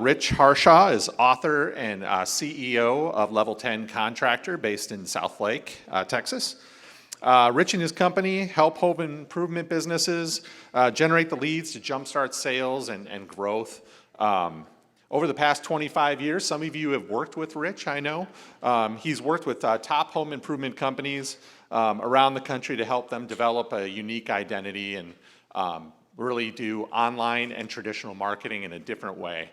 Rich Harshaw is author and CEO of Level 10 Contractor based in Southlake, Texas. Rich and his company help home improvement businesses generate the leads to jumpstart sales and growth. Over the past 25 years, some of you have worked with Rich, I know. He's worked with top home improvement companies around the country to help them develop a unique identity and really do online and traditional marketing in a different way.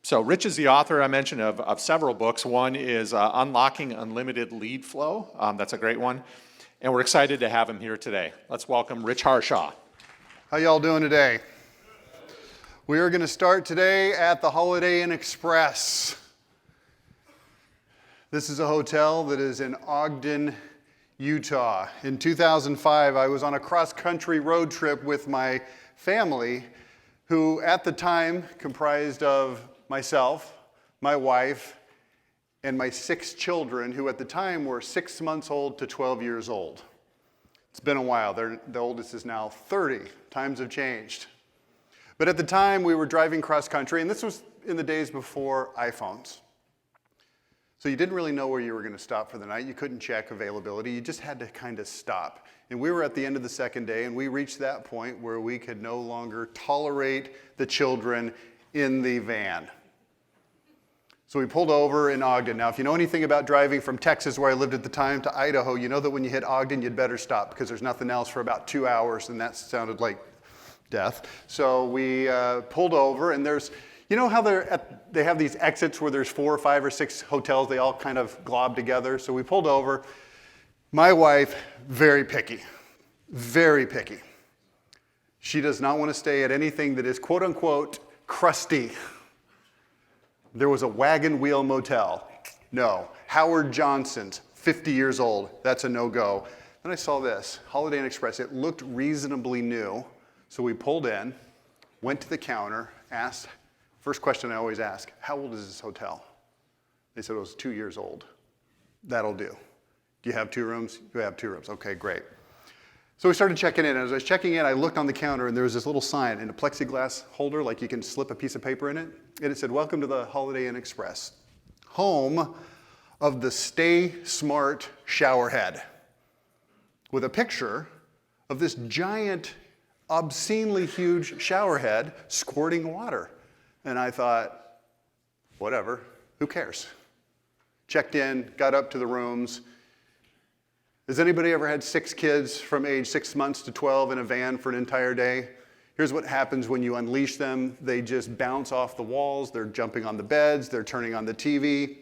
So Rich is the author, I mentioned, of several books. One is Unlocking Unlimited Lead Flow. That's a great one. And we're excited to have him here today. Let's welcome Rich Harshaw. How y'all doing today? We are going to start today at the Holiday Inn Express. This is a hotel that is in Ogden, Utah. In 2005, I was on a cross-country road trip with my family, who at the time comprised of myself, my wife, and my 6 children, who at the time were 6 months old to 12 years old. It's been a while. The oldest is now 30. Times have changed. But at the time, we were driving cross-country, and this was in the days before iPhones. So you didn't really know where you were going to stop for the night. You couldn't check availability. You just had to kind of stop. And we were at the end of the second day, and we reached that point where we could no longer tolerate the children in the van. So we pulled over in Ogden. Now, if you know anything about driving from Texas, where I lived at the time, to Idaho, you know that when you hit Ogden, you'd better stop because there's nothing else for about 2 hours, and that sounded like death. So we pulled over, and there's, you know how they have these exits where there's 4 or 5 or 6 hotels, they all kind of glob together. So we pulled over. My wife, very picky, very picky. She does not want to stay at anything that is quote unquote crusty. There was a Wagon Wheel Motel. No. Howard Johnson's, 50 years old. That's a no-go. Then I saw this, Holiday Inn Express. It looked reasonably new. So we pulled in, went to the counter, asked, first question I always ask, how old is this hotel? They said it was 2 years old. That'll do. Do you have 2 rooms? You have 2 rooms. Okay, great. So we started checking in. As I was checking in, I looked on the counter, and there was this little sign in a plexiglass holder, like you can slip a piece of paper in it. And it said, welcome to the Holiday Inn Express, home of the Stay Smart showerhead, with a picture of this giant, obscenely huge showerhead squirting water. And I thought, whatever, who cares? Checked in, got up to the rooms. Has anybody ever had 6 kids from age 6 months to 12 in a van for an entire day? Here's what happens when you unleash them. They just bounce off the walls. They're jumping on the beds. They're turning on the TV.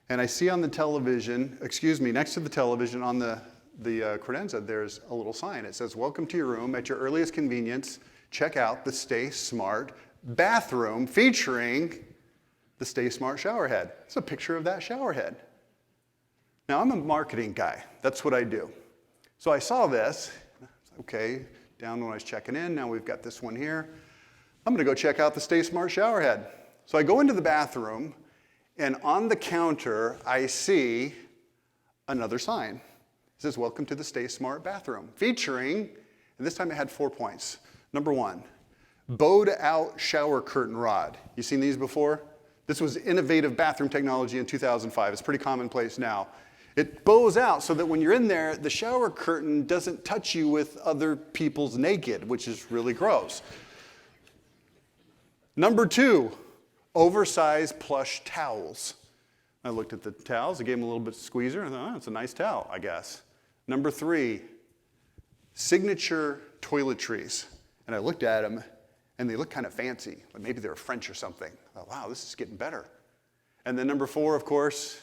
And I see on the television, next to the television on the credenza, there's a little sign. It says, welcome to your room. At your earliest convenience, check out the Stay Smart bathroom featuring the Stay Smart showerhead. It's a picture of that showerhead. Now, I'm a marketing guy. That's what I do. So I saw this. Okay, down when I was checking in. Now we've got this one here. I'm going to go check out the Stay Smart showerhead. So I go into the bathroom, and on the counter, I see another sign. It says, welcome to the Stay Smart bathroom, featuring, and this time it had 4 points. Number 1, bowed out shower curtain rod. You seen these before? This was innovative bathroom technology in 2005. It's pretty commonplace now. It bows out so that when you're in there, the shower curtain doesn't touch you with other people's naked, which is really gross. Number 2, oversized plush towels. I looked at the towels. I gave them a little bit of squeezer. I thought, oh, it's a nice towel, I guess. Number 3, signature toiletries. And I looked at them, and they looked kind of fancy. Like maybe they were French or something. I thought, wow, this is getting better. And then number 4, of course,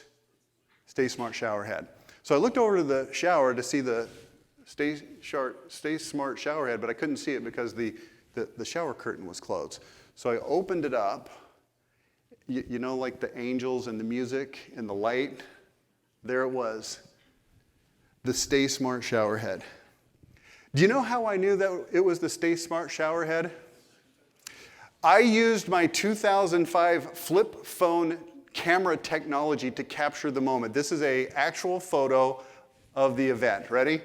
Stay Smart showerhead. So I looked over to the shower to see the Stay Smart showerhead, but I couldn't see it because the shower curtain was closed. So I opened it up. You know, like the angels and the music and the light? There it was, the Stay Smart showerhead. Do you know how I knew that it was the Stay Smart showerhead? I used my 2005 flip phone camera technology to capture the moment. This is an actual photo of the event. Ready?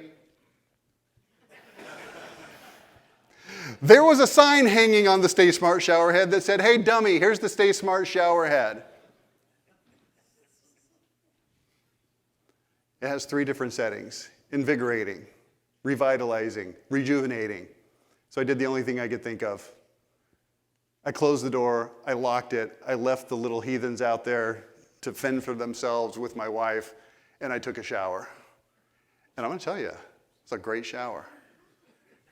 There was a sign hanging on the Stay Smart shower head that said, "Hey dummy, here's the Stay Smart shower head." It has 3 different settings: invigorating, revitalizing, rejuvenating. So I did the only thing I could think of. I closed the door, I locked it, I left the little heathens out there to fend for themselves with my wife, and I took a shower. And I'm going to tell you, it's a great shower.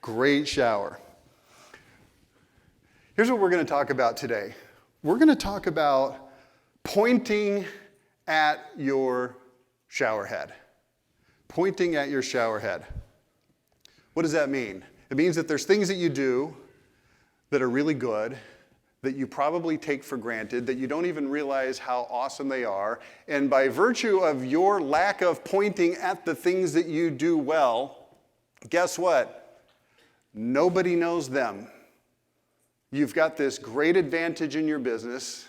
Great shower. Here's what we're going to talk about today. We're going to talk about pointing at your shower head. Pointing at your shower head. What does that mean? It means that there's things that you do that are really good, that you probably take for granted, that you don't even realize how awesome they are. And by virtue of your lack of pointing at the things that you do well, guess what? Nobody knows them. You've got this great advantage in your business,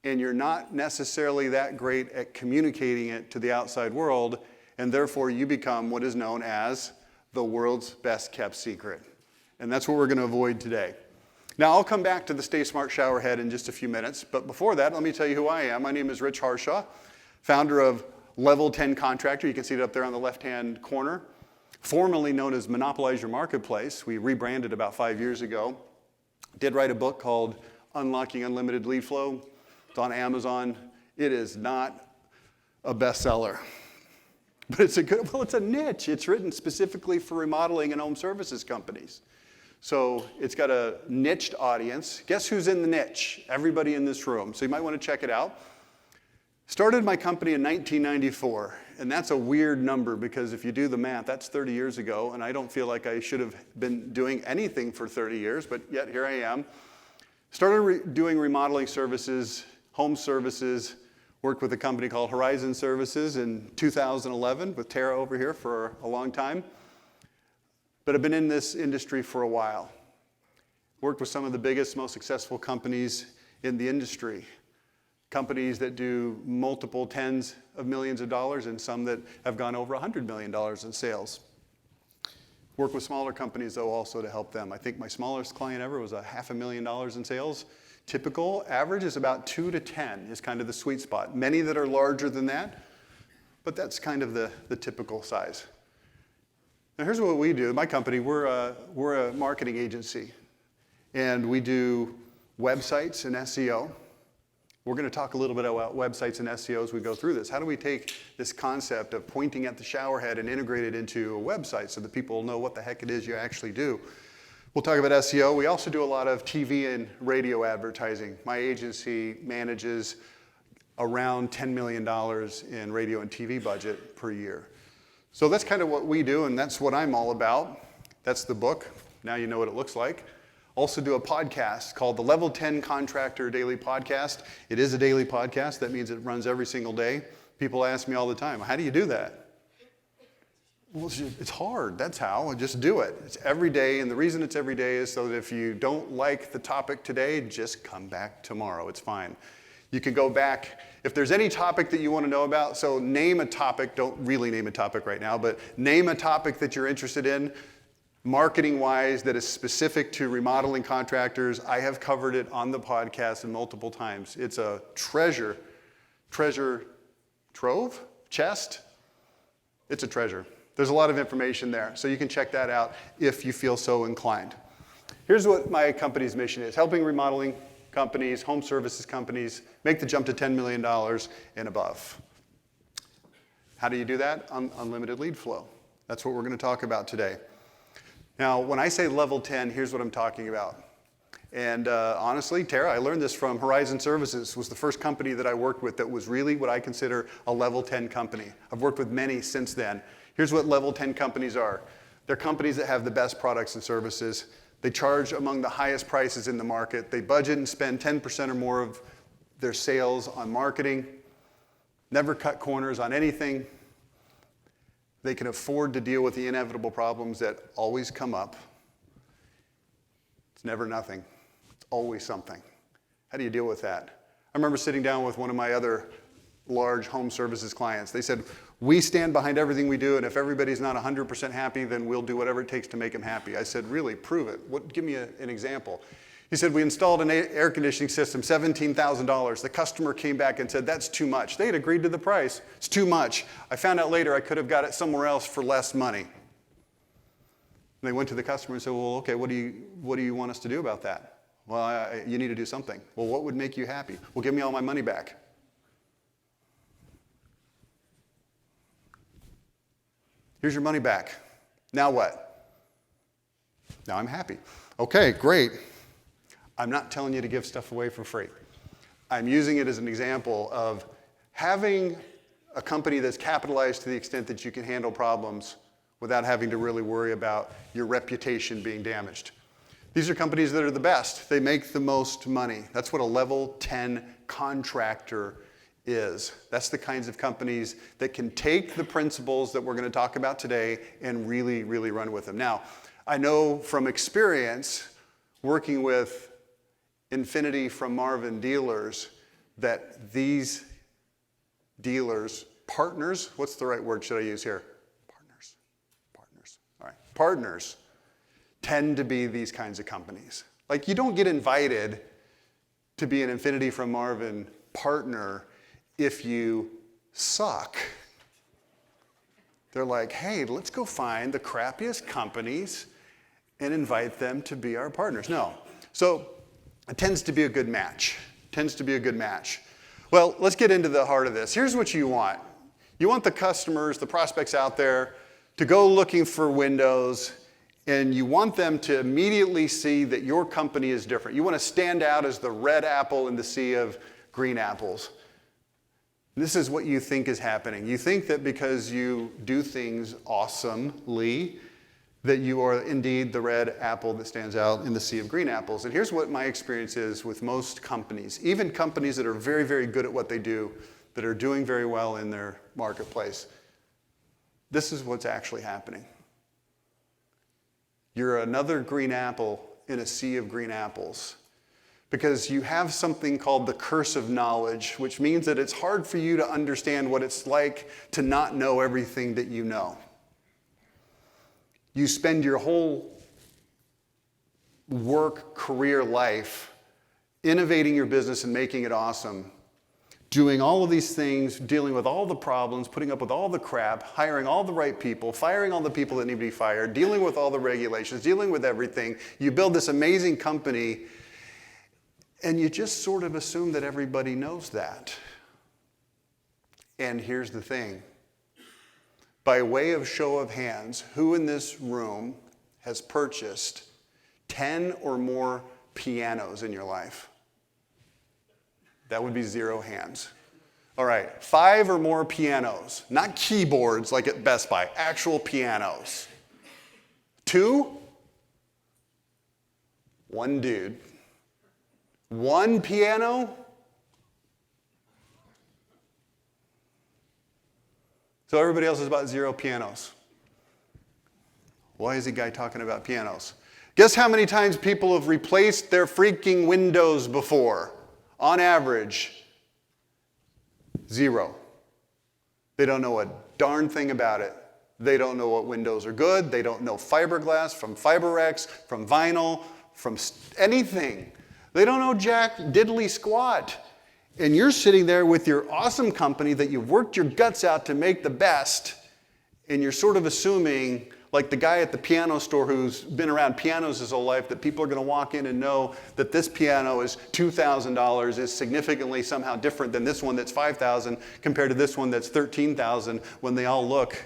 and you're not necessarily that great at communicating it to the outside world, and therefore you become what is known as the world's best kept secret. And that's what we're going to avoid today. Now, I'll come back to the Stay Smart shower head in just a few minutes, but before that, let me tell you who I am. My name is Rich Harshaw, founder of Level 10 Contractor. You can see it up there on the left-hand corner. Formerly known as Monopolize Your Marketplace. We rebranded about 5 years ago. Did write a book called Unlocking Unlimited Lead Flow. It's on Amazon. It is not a bestseller, but it's a niche. It's written specifically for remodeling and home services companies. So it's got a niched audience. Guess who's in the niche? Everybody in this room. So you might want to check it out. Started my company in 1994, and that's a weird number because if you do the math, that's 30 years ago, and I don't feel like I should have been doing anything for 30 years, but yet here I am. Started doing remodeling services, home services, worked with a company called Horizon Services in 2011 with Tara over here for a long time. But I've been in this industry for a while. Worked with some of the biggest, most successful companies in the industry. Companies that do multiple tens of millions of dollars and some that have gone over $100 million in sales. Work with smaller companies, though, also to help them. I think my smallest client ever was $500,000 in sales. Typical average is about 2 to 10 is kind of the sweet spot. Many that are larger than that, but that's kind of the typical size. Now here's what we do. My company, we're a marketing agency, and we do websites and SEO. We're going to talk a little bit about websites and SEO as we go through this. How do we take this concept of pointing at the shower head and integrate it into a website so that people know what the heck it is you actually do? We'll talk about SEO. We also do a lot of TV and radio advertising. My agency manages around $10 million in radio and TV budget per year. So that's kind of what we do, and that's what I'm all about. That's the book. Now you know what it looks like. Also do a podcast called the Level 10 Contractor Daily Podcast. It is a daily podcast. That means it runs every single day. People ask me all the time, how do you do that? Well, it's hard. That's how. Just do it. It's every day, and the reason it's every day is so that if you don't like the topic today, just come back tomorrow. It's fine. You can go back. If there's any topic that you want to know about, so name a topic. Don't really name a topic right now, but name a topic that you're interested in, marketing-wise, that is specific to remodeling contractors. I have covered it on the podcast multiple times. It's a treasure trove, chest. It's a treasure. There's a lot of information there, so you can check that out if you feel so inclined. Here's what my company's mission is: helping remodeling companies, home services companies, make the jump to $10 million and above. How do you do that? Unlimited lead flow. That's what we're going to talk about today. Now, when I say level 10, here's what I'm talking about. And honestly, Tara, I learned this from Horizon Services. It was the first company that I worked with that was really what I consider a level 10 company. I've worked with many since then. Here's what level 10 companies are. They're companies that have the best products and services. They charge among the highest prices in the market. They budget and spend 10% or more of their sales on marketing. Never cut corners on anything. They can afford to deal with the inevitable problems that always come up. It's never nothing. It's always something. How do you deal with that? I remember sitting down with one of my other large home services clients. They said, We stand behind everything we do, and if everybody's not 100% happy, then we'll do whatever it takes to make them happy. I said, really, prove it. Give me an example. He said, we installed an air conditioning system, $17,000. The customer came back and said, that's too much. They had agreed to the price. It's too much. I found out later I could have got it somewhere else for less money. And they went to the customer and said, well, okay, what do you want us to do about that? Well, you need to do something. Well, what would make you happy? Well, give me all my money back. Here's your money back. Now what? Now I'm happy. Okay, great. I'm not telling you to give stuff away for free. I'm using it as an example of having a company that's capitalized to the extent that you can handle problems without having to really worry about your reputation being damaged. These are companies that are the best. They make the most money. That's what a level 10 contractor is. That's the kinds of companies that can take the principles that we're going to talk about today and really, really run with them. Now, I know from experience working with Infinity from Marvin dealers that these dealers, partners, what's the right word should I use here? Partners, all right. Partners tend to be these kinds of companies. Like, you don't get invited to be an Infinity from Marvin partner if you suck. They're like, hey, let's go find the crappiest companies and invite them to be our partners. No. So it tends to be a good match. Well, let's get into the heart of this. Here's what you want. You want the customers, the prospects out there, to go looking for windows, and you want them to immediately see that your company is different. You want to stand out as the red apple in the sea of green apples. This is what you think is happening. You think that because you do things awesomely, that you are indeed the red apple that stands out in the sea of green apples. And here's what my experience is with most companies, even companies that are very, very good at what they do, that are doing very well in their marketplace. This is what's actually happening. You're another green apple in a sea of green apples, because you have something called the curse of knowledge, which means that it's hard for you to understand what it's like to not know everything that you know. You spend your whole career life innovating your business and making it awesome, doing all of these things, dealing with all the problems, putting up with all the crap, hiring all the right people, firing all the people that need to be fired, dealing with all the regulations, dealing with everything. You build this amazing company, and you just sort of assume that everybody knows that. And here's the thing. By way of show of hands, who in this room has purchased 10 or more pianos in your life? That would be 0 hands. All right, 5 or more pianos. Not keyboards like at Best Buy, actual pianos. 2? 1 dude. 1 piano? So everybody else is about 0 pianos. Why is the guy talking about pianos? Guess how many times people have replaced their freaking windows before? On average, 0. They don't know a darn thing about it. They don't know what windows are good. They don't know fiberglass from Fiberex, from vinyl, from anything. They don't know jack diddly squat. And you're sitting there with your awesome company that you've worked your guts out to make the best, and you're sort of assuming, like the guy at the piano store who's been around pianos his whole life, that people are going to walk in and know that this piano is $2,000, is significantly somehow different than this one that's $5,000 compared to this one that's $13,000, when they all look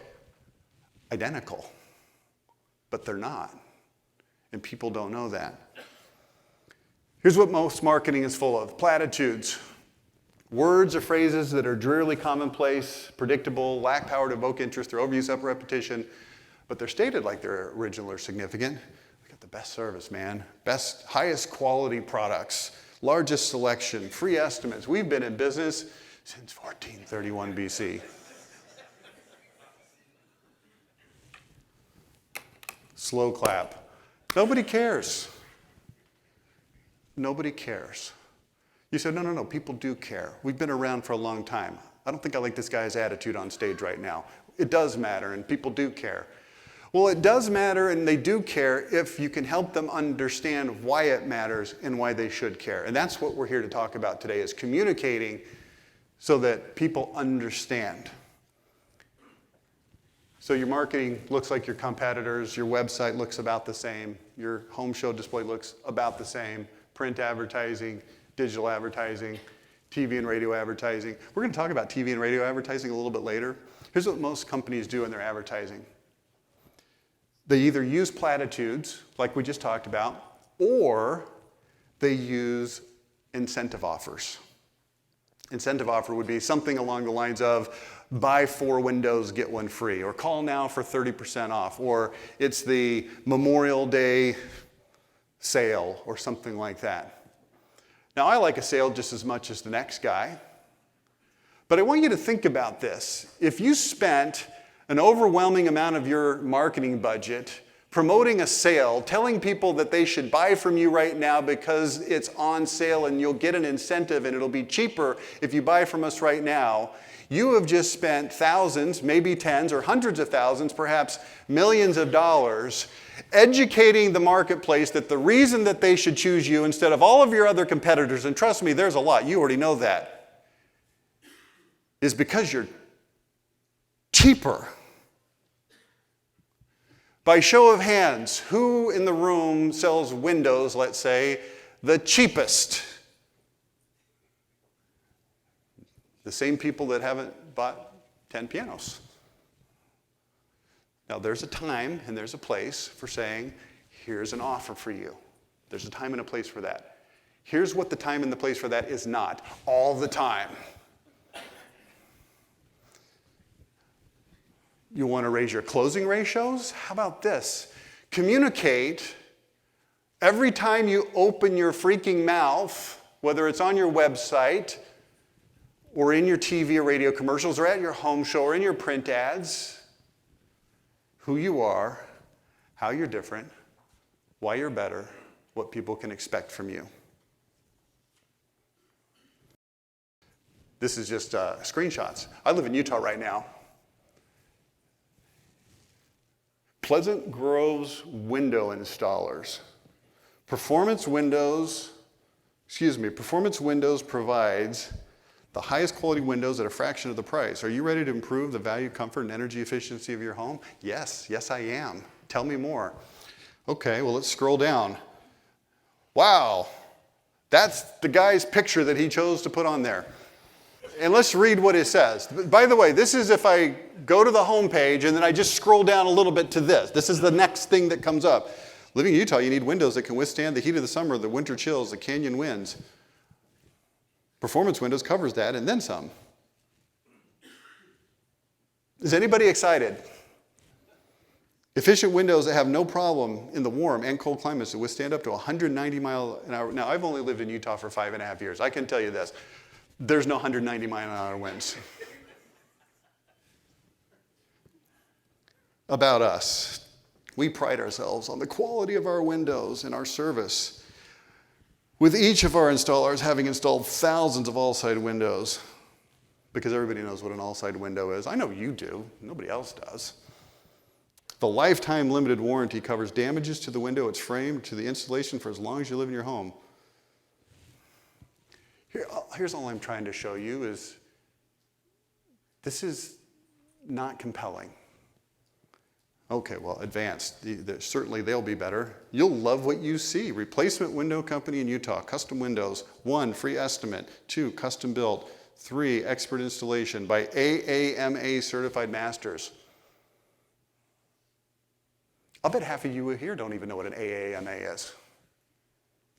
identical. But they're not. And people don't know that. Here's what most marketing is full of: platitudes. Words or phrases that are drearily commonplace, predictable, lack power to evoke interest, they're overused, up repetition, but they're stated like they're original or significant. We got the best service, man. Best, highest quality products, largest selection, free estimates. We've been in business since 1431 BC. Slow clap. Nobody cares. Nobody cares. You said, no, people do care. We've been around for a long time. I don't think I like this guy's attitude on stage right now. It does matter, and people do care. Well, it does matter, and they do care if you can help them understand why it matters and why they should care. And that's what we're here to talk about today, is communicating so that people understand. So your marketing looks like your competitors, your website looks about the same, your home show display looks about the same, print advertising, digital advertising, TV and radio advertising. We're going to talk about TV and radio advertising a little bit later. Here's what most companies do in their advertising. They either use platitudes, like we just talked about, or they use incentive offers. Incentive offer would be something along the lines of, buy 4 windows, get 1 free, or call now for 30% off, or it's the Memorial Day sale, or something like that. Now, I like a sale just as much as the next guy, but I want you to think about this. If you spent an overwhelming amount of your marketing budget promoting a sale, telling people that they should buy from you right now because it's on sale and you'll get an incentive and it'll be cheaper if you buy from us right now, you have just spent thousands, maybe tens or hundreds of thousands, perhaps millions of dollars, educating the marketplace that the reason that they should choose you instead of all of your other competitors, and trust me, there's a lot, you already know that, is because you're cheaper. By show of hands, who in the room sells windows, let's say, the cheapest? The same people that haven't bought 10 pianos. Now, there's a time and there's a place for saying, here's an offer for you. There's a time and a place for that. Here's what the time and the place for that is not. All the time. You want to raise your closing ratios? How about this? Communicate every time you open your freaking mouth, whether it's on your website or in your TV or radio commercials or at your home show or in your print ads, who you are, how you're different, why you're better, what people can expect from you. This is just screenshots. I live in Utah right now. Pleasant Grove's window installers. Performance Windows provides the highest quality windows at a fraction of the price. Are you ready to improve the value, comfort, and energy efficiency of your home? Yes, I am. Tell me more. Okay, well, let's scroll down. Wow, that's the guy's picture that he chose to put on there. And let's read what it says. By the way, this is if I go to the home page and then I just scroll down a little bit to this. This is the next thing that comes up. Living in Utah, you need windows that can withstand the heat of the summer, the winter chills, the canyon winds. Performance Windows covers that and then some. Is anybody excited? Efficient windows that have no problem in the warm and cold climates that withstand up to 190 miles an hour. Now, I've only lived in Utah for 5.5 years. I can tell you this. There's no 190 mile an hour winds. About us, we pride ourselves on the quality of our windows and our service, with each of our installers having installed thousands of all-side windows, because everybody knows what an all-side window is. I know you do. Nobody else does. The lifetime limited warranty covers damages to the window, its frame, to the installation for as long as you live in your home. Here's all I'm trying to show you is this is not compelling. Okay, well, advanced. Certainly they'll be better. You'll love what you see. Replacement Window Company in Utah. Custom windows. 1, free estimate. 2, custom built. 3, expert installation by AAMA certified masters. I'll bet half of you here don't even know what an AAMA is.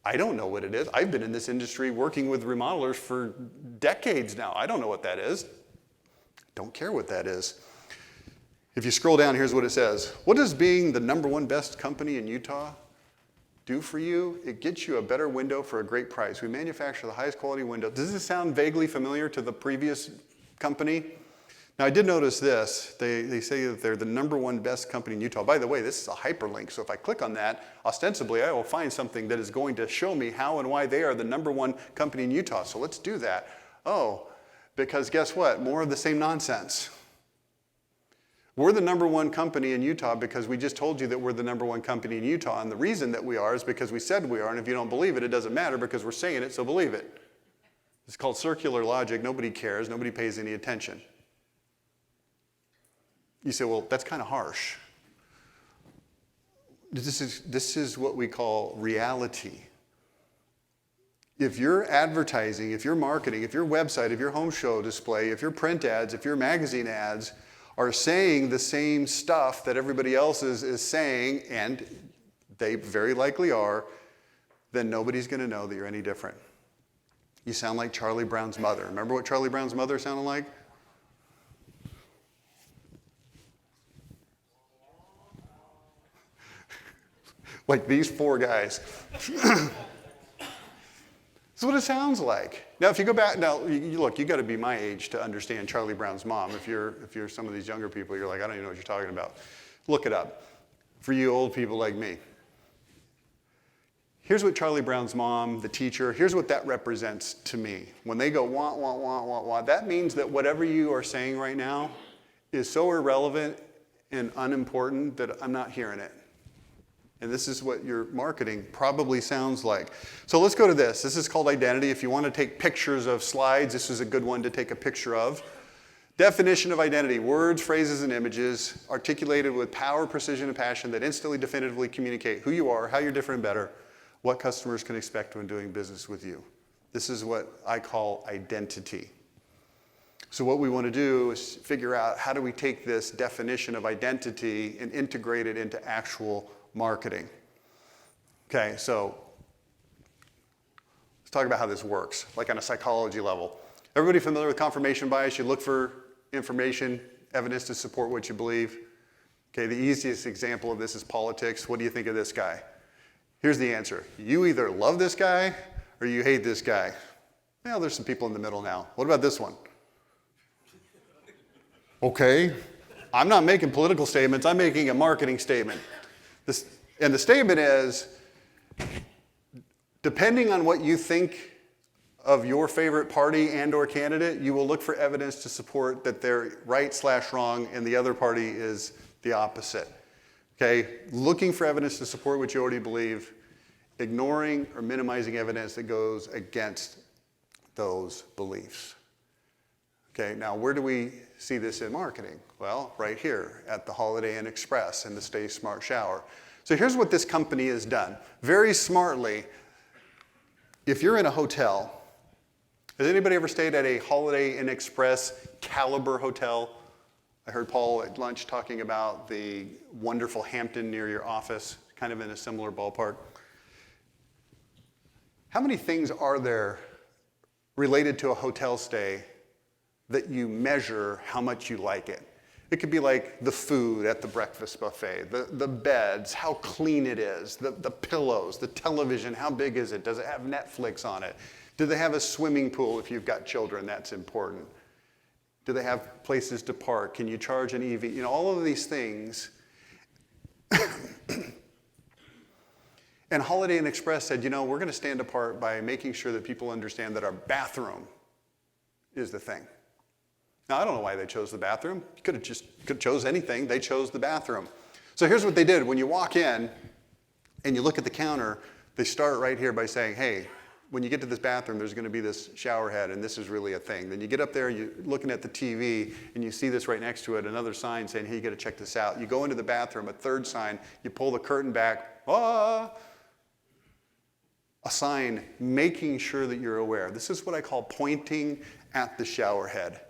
I don't know what it is. I've been in this industry working with remodelers for decades now. I don't know what that is. Don't care what that is. If you scroll down, here's what it says. What does being the #1 best company in Utah do for you? It gets you a better window for a great price. We manufacture the highest quality window. Does this sound vaguely familiar to the previous company? Now, I did notice this. They say that they're the #1 best company in Utah. By the way, this is a hyperlink, so if I click on that, ostensibly, I will find something that is going to show me how and why they are the #1 company in Utah. So let's do that. Oh, Because guess what? More of the same nonsense. We're the number one company in Utah because we just told you that we're the number one company in Utah. And the reason that we are is because we said we are. And if you don't believe it, it doesn't matter because we're saying it, so believe it. It's called circular logic. Nobody cares. Nobody pays any attention. You say, well, that's kind of harsh. This is what we call reality. If your advertising, if your marketing, if your website, if your home show display, if your print ads, if your magazine ads are saying the same stuff that everybody else is saying, and they very likely are, then nobody's going to know that you're any different. You sound like Charlie Brown's mother. Remember what Charlie Brown's mother sounded like? Like these four guys. That's what it sounds like. Now, if you go back, look, you got to be my age to understand Charlie Brown's mom. If you're some of these younger people, you're like, I don't even know what you're talking about. Look it up. For you old people like me. Here's what Charlie Brown's mom, the teacher, here's what that represents to me. When they go, wah, wah, wah, wah, wah, that means that whatever you are saying right now is so irrelevant and unimportant that I'm not hearing it. And this is what your marketing probably sounds like. So let's go to this. This is called identity. If you want to take pictures of slides, this is a good one to take a picture of. Definition of identity: words, phrases, and images articulated with power, precision, and passion that instantly, definitively communicate who you are, how you're different and better, what customers can expect when doing business with you. This is what I call identity. So what we want to do is figure out how do we take this definition of identity and integrate it into actual marketing. Okay, so let's talk about how this works, like on a psychology level. Everybody familiar with confirmation bias? You look for information, evidence to support what you believe. Okay, the easiest example of this is politics. What do you think of this guy? Here's the answer. You either love this guy or you hate this guy. Well, there's some people in the middle now. What about this one? Okay, I'm not making political statements, I'm making a marketing statement. And the statement is, depending on what you think of your favorite party and or candidate, you will look for evidence to support that they're right/wrong and the other party is the opposite. Okay, looking for evidence to support what you already believe, ignoring or minimizing evidence that goes against those beliefs. Okay, now where do we see this in marketing? Well, right here at the Holiday Inn Express and the Stay Smart Shower. So here's what this company has done. Very smartly, if you're in a hotel, has anybody ever stayed at a Holiday Inn Express caliber hotel? I heard Paul at lunch talking about the wonderful Hampton near your office, kind of in a similar ballpark. How many things are there related to a hotel stay that you measure how much you like it? It could be like the food at the breakfast buffet, the beds, how clean it is, the pillows, the television, how big is it? Does it have Netflix on it? Do they have a swimming pool if you've got children? That's important. Do they have places to park? Can you charge an EV? You know, all of these things. And Holiday Inn Express said, you know, we're going to stand apart by making sure that people understand that our bathroom is the thing. Now, I don't know why they chose the bathroom. You could have chose anything. They chose the bathroom. So here's what they did. When you walk in and you look at the counter, they start right here by saying, hey, when you get to this bathroom, there's going to be this shower head, and this is really a thing. Then you get up there, you're looking at the TV, and you see this right next to it, another sign saying, hey, you got to check this out. You go into the bathroom, a third sign, you pull the curtain back, a sign making sure that you're aware. This is what I call pointing at the shower head.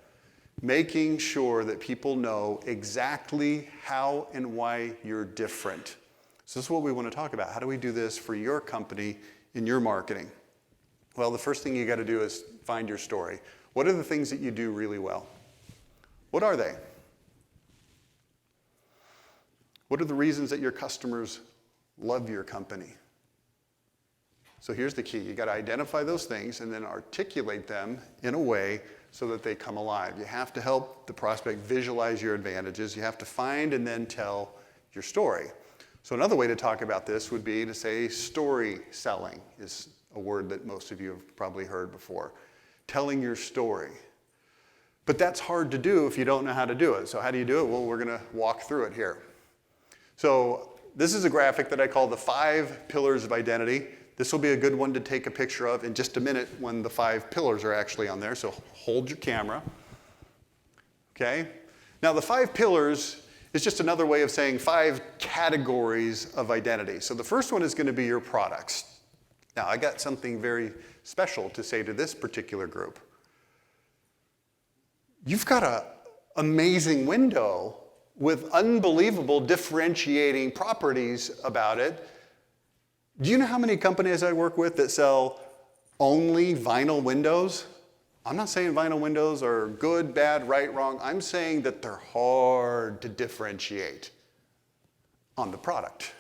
Making sure that people know exactly how and why you're different. So this is what we want to talk about. How do we do this for your company in your marketing? Well, the first thing you got to do is find your story. What are the things that you do really well? What are they? What are the reasons that your customers love your company? So here's the key. You got to identify those things and then articulate them in a way so that they come alive. You have to help the prospect visualize your advantages. You have to find and then tell your story. So another way to talk about this would be to say story selling is a word that most of you have probably heard before. Telling your story. But that's hard to do if you don't know how to do it. So how do you do it? Well, we're going to walk through it here. So this is a graphic that I call the 5 pillars of identity. This will be a good one to take a picture of in just a minute when the 5 pillars are actually on there. So hold your camera. Okay? Now the 5 pillars is just another way of saying 5 categories of identity. So the first one is going to be your products. Now I got something very special to say to this particular group. You've got an amazing window with unbelievable differentiating properties about it. Do you know how many companies I work with that sell only vinyl windows? I'm not saying vinyl windows are good, bad, right, wrong. I'm saying that they're hard to differentiate on the product.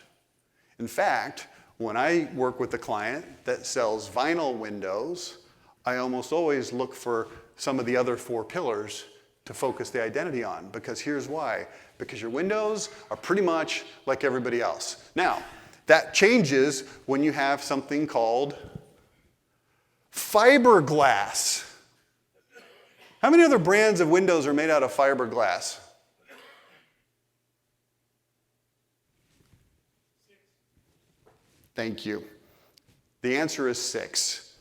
In fact, when I work with a client that sells vinyl windows, I almost always look for some of the other 4 pillars to focus the identity on, because here's why. Because your windows are pretty much like everybody else. Now, that changes when you have something called fiberglass. How many other brands of windows are made out of fiberglass? 6. Thank you. The answer is 6.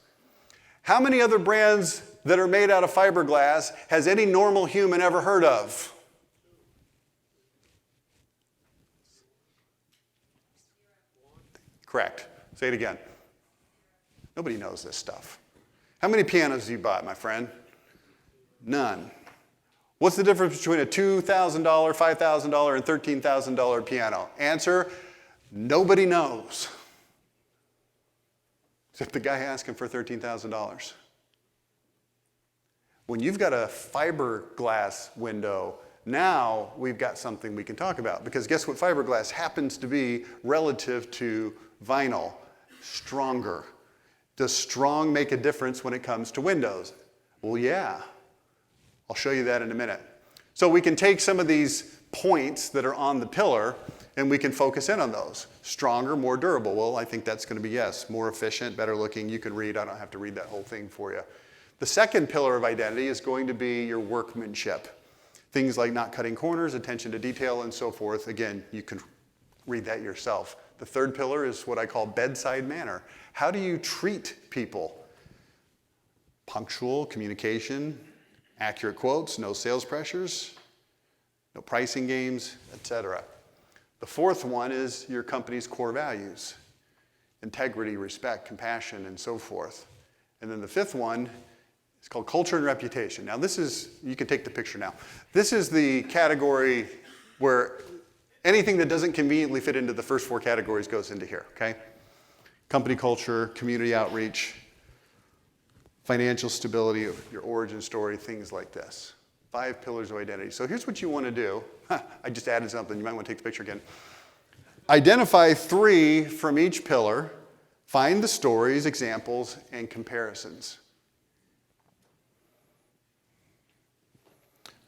How many other brands that are made out of fiberglass has any normal human ever heard of? Correct. Say it again. Nobody knows this stuff. How many pianos have you bought, my friend? None. What's the difference between a $2,000, $5,000, and $13,000 piano? Answer, nobody knows. Except the guy asking for $13,000. When you've got a fiberglass window, now we've got something we can talk about. Because guess what fiberglass happens to be relative to vinyl? Stronger. Does strong make a difference when it comes to windows? Well, yeah. I'll show you that in a minute. So we can take some of these points that are on the pillar and we can focus in on those. Stronger, more durable. Well, I think that's going to be yes. More efficient, better looking. You can read. I don't have to read that whole thing for you. The second pillar of identity is going to be your workmanship. Things like not cutting corners, attention to detail, and so forth. Again, you can read that yourself. The third pillar is what I call bedside manner. How do you treat people? Punctual, communication, accurate quotes, no sales pressures, no pricing games, etc. The fourth one is your company's core values. Integrity, respect, compassion, and so forth. And then the fifth one is called culture and reputation. Now this is, you can take the picture now. This is the category where anything that doesn't conveniently fit into the first 4 categories goes into here, okay? Company culture, community outreach, financial stability, your origin story, things like this. 5 pillars of identity. So here's what you want to do. I just added something. You might want to take the picture again. Identify 3 from each pillar. Find the stories, examples, and comparisons.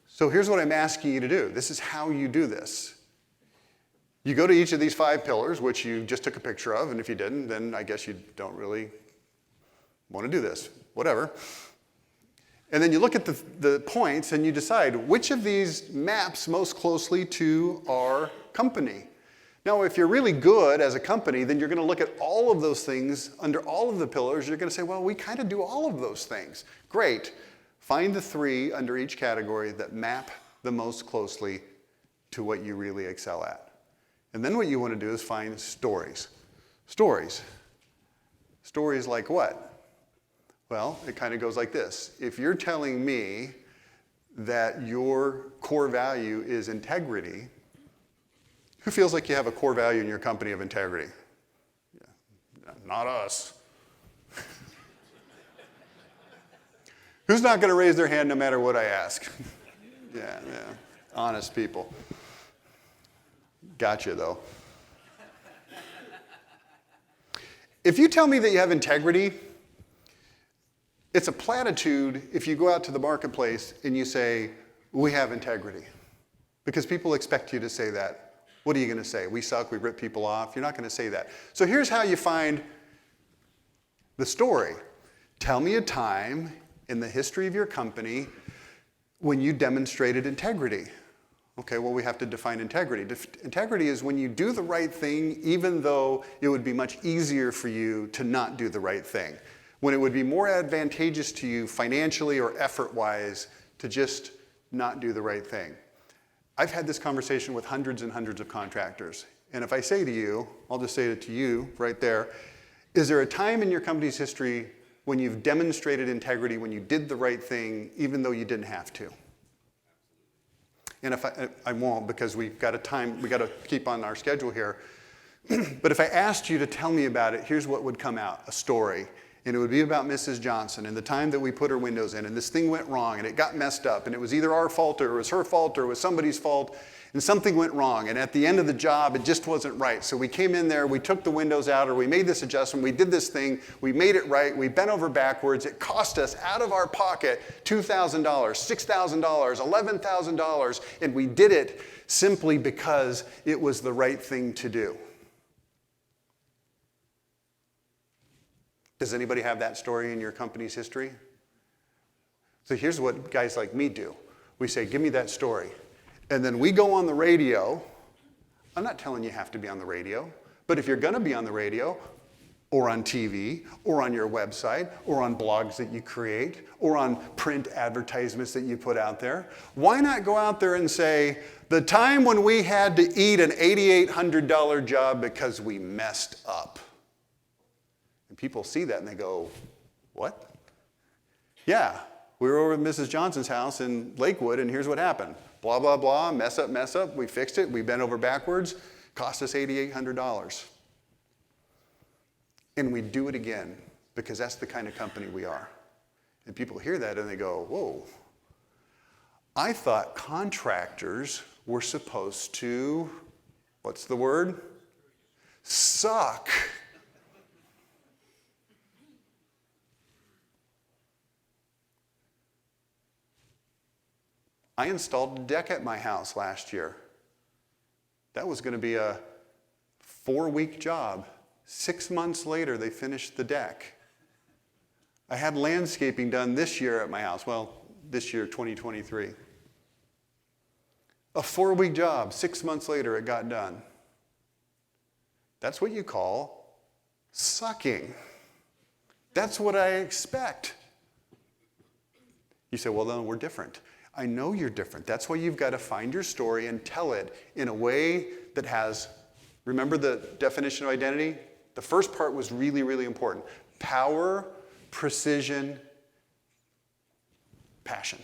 So here's what I'm asking you to do. This is how you do this. You go to each of these 5 pillars, which you just took a picture of, and if you didn't, then I guess you don't really want to do this. Whatever. And then you look at the points and you decide which of these maps most closely to our company. Now, if you're really good as a company, then you're going to look at all of those things under all of the pillars. You're going to say, well, we kind of do all of those things. Great. Find the 3 under each category that map the most closely to what you really excel at. And then what you want to do is find stories. Stories. Stories like what? Well, it kind of goes like this. If you're telling me that your core value is integrity, who feels like you have a core value in your company of integrity? Yeah, not us. Who's not going to raise their hand no matter what I ask? Yeah, honest people. Gotcha, though. If you tell me that you have integrity, it's a platitude if you go out to the marketplace and you say, we have integrity. Because people expect you to say that. What are you going to say? We suck, we rip people off. You're not going to say that. So here's how you find the story. Tell me a time in the history of your company when you demonstrated integrity. Okay, well, we have to define integrity. Integrity is when you do the right thing, even though it would be much easier for you to not do the right thing. When it would be more advantageous to you financially or effort-wise to just not do the right thing. I've had this conversation with hundreds and hundreds of contractors. And if I say to you, I'll just say it to you right there, is there a time in your company's history when you've demonstrated integrity, when you did the right thing, even though you didn't have to? And if I won't, because we've got to keep on our schedule here. But if I asked you to tell me about it, here's what would come out, a story. And it would be about Mrs. Johnson and the time that we put her windows in and this thing went wrong and it got messed up and it was either our fault or it was her fault or it was somebody's fault and something went wrong and at the end of the job it just wasn't right. So we came in there, we took the windows out or we made this adjustment, we did this thing, we made it right, we bent over backwards, it cost us out of our pocket $2,000, $6,000, $11,000 and we did it simply because it was the right thing to do. Does anybody have that story in your company's history? So here's what guys like me do. We say, give me that story. And then we go on the radio. I'm not telling you have to be on the radio, but if you're going to be on the radio or on TV or on your website or on blogs that you create or on print advertisements that you put out there, why not go out there and say, the time when we had to eat an $8,800 job because we messed up. And people see that and they go, what? Yeah, we were over at Mrs. Johnson's house in Lakewood and here's what happened. Blah, blah, blah, mess up, we fixed it, we bent over backwards, cost us $8,800. And we do it again because that's the kind of company we are. And people hear that and they go, whoa, I thought contractors were supposed to, what's the word? Suck. I installed a deck at my house last year. That was going to be a 4-week job. 6 months later, they finished the deck. I had landscaping done this year at my house. Well, this year, 2023. A 4-week job. 6 months later, it got done. That's what you call sucking. That's what I expect. You say, well, then we're different. I know you're different. That's why you've got to find your story and tell it in a way that has, remember the definition of identity? The first part was really, really important. Power, precision, passion.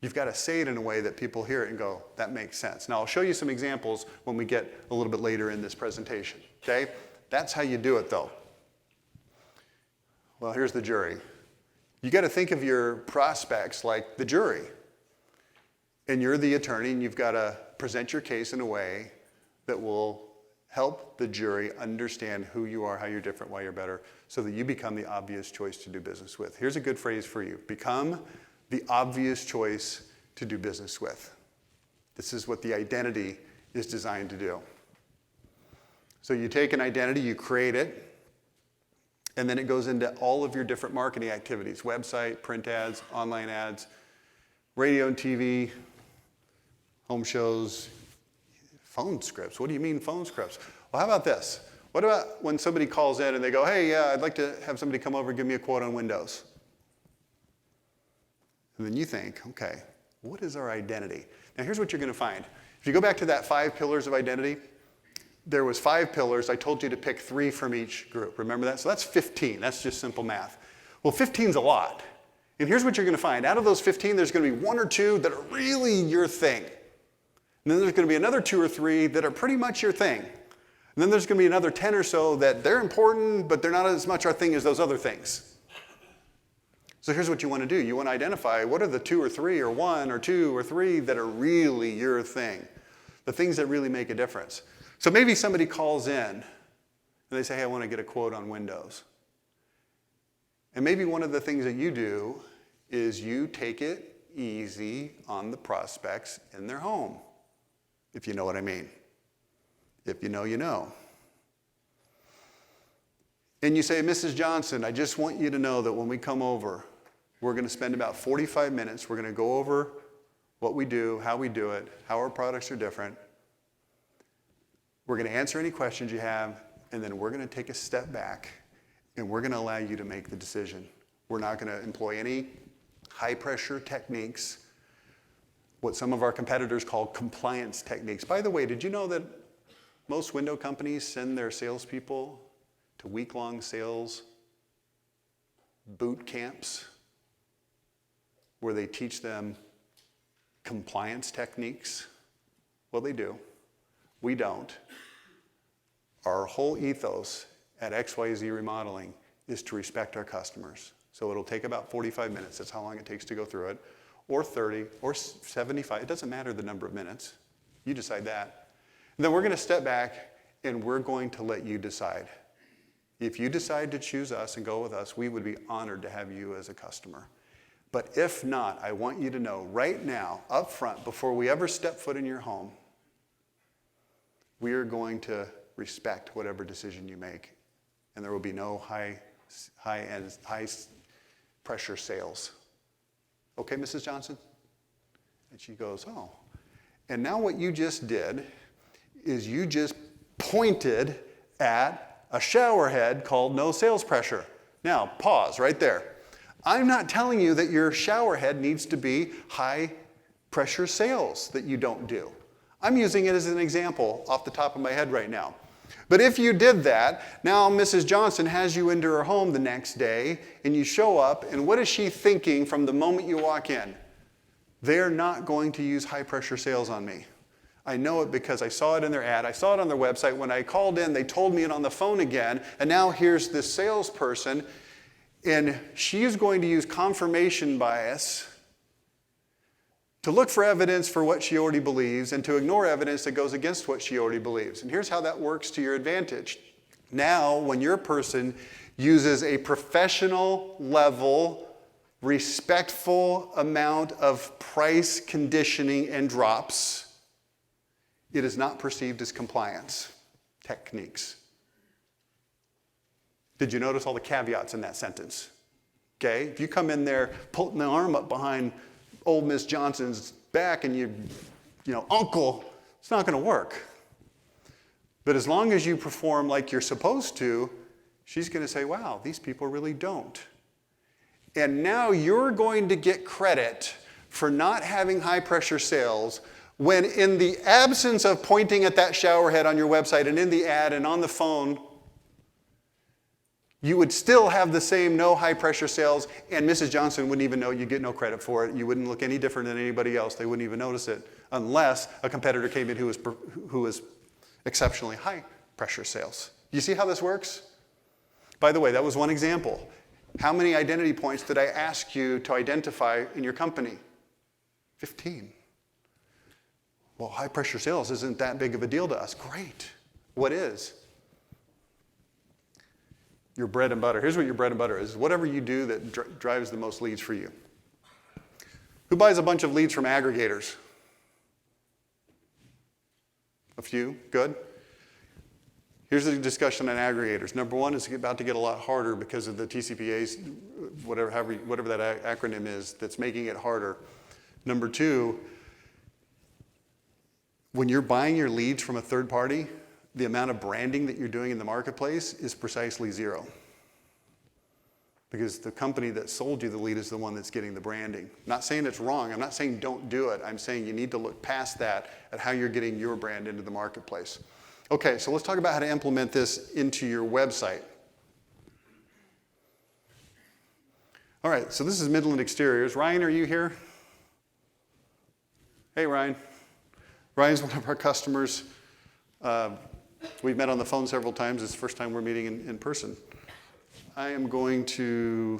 You've got to say it in a way that people hear it and go, that makes sense. Now, I'll show you some examples when we get a little bit later in this presentation, okay? That's how you do it, though. Well, here's the jury. You got to think of your prospects like the jury. And you're the attorney, and you've got to present your case in a way that will help the jury understand who you are, how you're different, why you're better, so that you become the obvious choice to do business with. Here's a good phrase for you. Become the obvious choice to do business with. This is what the identity is designed to do. So you take an identity, you create it, and then it goes into all of your different marketing activities, website, print ads, online ads, radio and TV, home shows, phone scripts. What do you mean phone scripts? Well, how about this? What about when somebody calls in and they go, hey, I'd like to have somebody come over and give me a quote on Windows. And then you think, okay, what is our identity? Now here's what you're going to find. If you go back to that 5 pillars of identity, there was 5 pillars. I told you to pick 3 from each group. Remember that? So that's 15. That's just simple math. Well, 15's a lot. And here's what you're going to find. Out of those 15, there's going to be 1 or 2 that are really your thing. And then there's going to be another 2 or 3 that are pretty much your thing. And then there's going to be another 10 or so that they're important, but they're not as much our thing as those other things. So here's what you want to do. You want to identify what are the 2 or 3 or 1 or 2 or 3 that are really your thing. The things that really make a difference. So maybe somebody calls in and they say, hey, I want to get a quote on Windows. And maybe one of the things that you do is you take it easy on the prospects in their home, if you know what I mean. If you know, you know. And you say, Mrs. Johnson, I just want you to know that when we come over, We're going to spend about 45 minutes. We're going to go over what we do, how our products are different. We're going to answer any questions you have, and then we're going to take a step back, and we're going to allow you to make the decision. We're not going to employ any high-pressure techniques, what some of our competitors call compliance techniques. By the way, did you know that most window companies send their salespeople to week-long sales boot camps where they teach them compliance techniques? Well, they do. We don't. Our whole ethos at XYZ Remodeling is to respect our customers. So it'll take about 45 minutes. That's how long it takes to go through it. Or 30, or 75. It doesn't matter the number of minutes. You decide that. And then we're going to step back, and we're going to let you decide. If you decide to choose us and go with us, we would be honored to have you as a customer. But if not, I want you to know right now, up front, before we ever step foot in your home, we are going to respect whatever decision you make. And there will be no high pressure sales. Okay, Mrs. Johnson? And she goes, oh. And now what you just did is you just pointed at a shower head called no sales pressure. Now, pause right there. I'm not telling you that your shower head needs to be high pressure sales that you don't do. I'm using it as an example off the top of my head right now. But if you did that, now Mrs. Johnson has you into her home the next day, and you show up, and what is she thinking from the moment you walk in? They're not going to use high pressure sales on me. I know it because I saw it in their ad. I saw it on their website. When I called in, they told me it on the phone again, and now here's this salesperson, and she's going to use confirmation bias to look for evidence for what she already believes and to ignore evidence that goes against what she already believes. And here's how that works to your advantage. Now, when your person uses a professional level, respectful amount of price conditioning and drops, it is not perceived as compliance techniques. Did you notice all the caveats in that sentence? Okay, if you come in there putting the arm up behind old Miss Johnson's back and you know, uncle, it's not going to work. But as long as you perform like you're supposed to, she's going to say, wow, these people really don't. And now you're going to get credit for not having high pressure sales when in the absence of pointing at that shower head on your website and in the ad and on the phone, you would still have the same no high pressure sales, and Mrs. Johnson wouldn't even know. You get no credit for it. You wouldn't look any different than anybody else. They wouldn't even notice it unless a competitor came in who was exceptionally high pressure sales. You see how this works? By the way, that was one example. How many identity points did I ask you to identify in your company? 15. Well, high pressure sales isn't that big of a deal to us. Great. What is? Your bread and butter. Here's what your bread and butter is. Whatever you do that drives the most leads for you. Who buys a bunch of leads from aggregators? A few? Good. Here's the discussion on aggregators. Number one, it's about to get a lot harder because of the TCPA's, whatever that acronym is, that's making it harder. Number two, when you're buying your leads from a third party, the amount of branding that you're doing in the marketplace is precisely zero. Because the company that sold you the lead is the one that's getting the branding. I'm not saying it's wrong. I'm not saying don't do it. I'm saying you need to look past that at how you're getting your brand into the marketplace. Okay, so let's talk about how to implement this into your website. All right, so this is Midland Exteriors. Ryan, are you here? Hey, Ryan. Ryan's one of our customers. We've met on the phone several times. It's the first time we're meeting in person. I am going to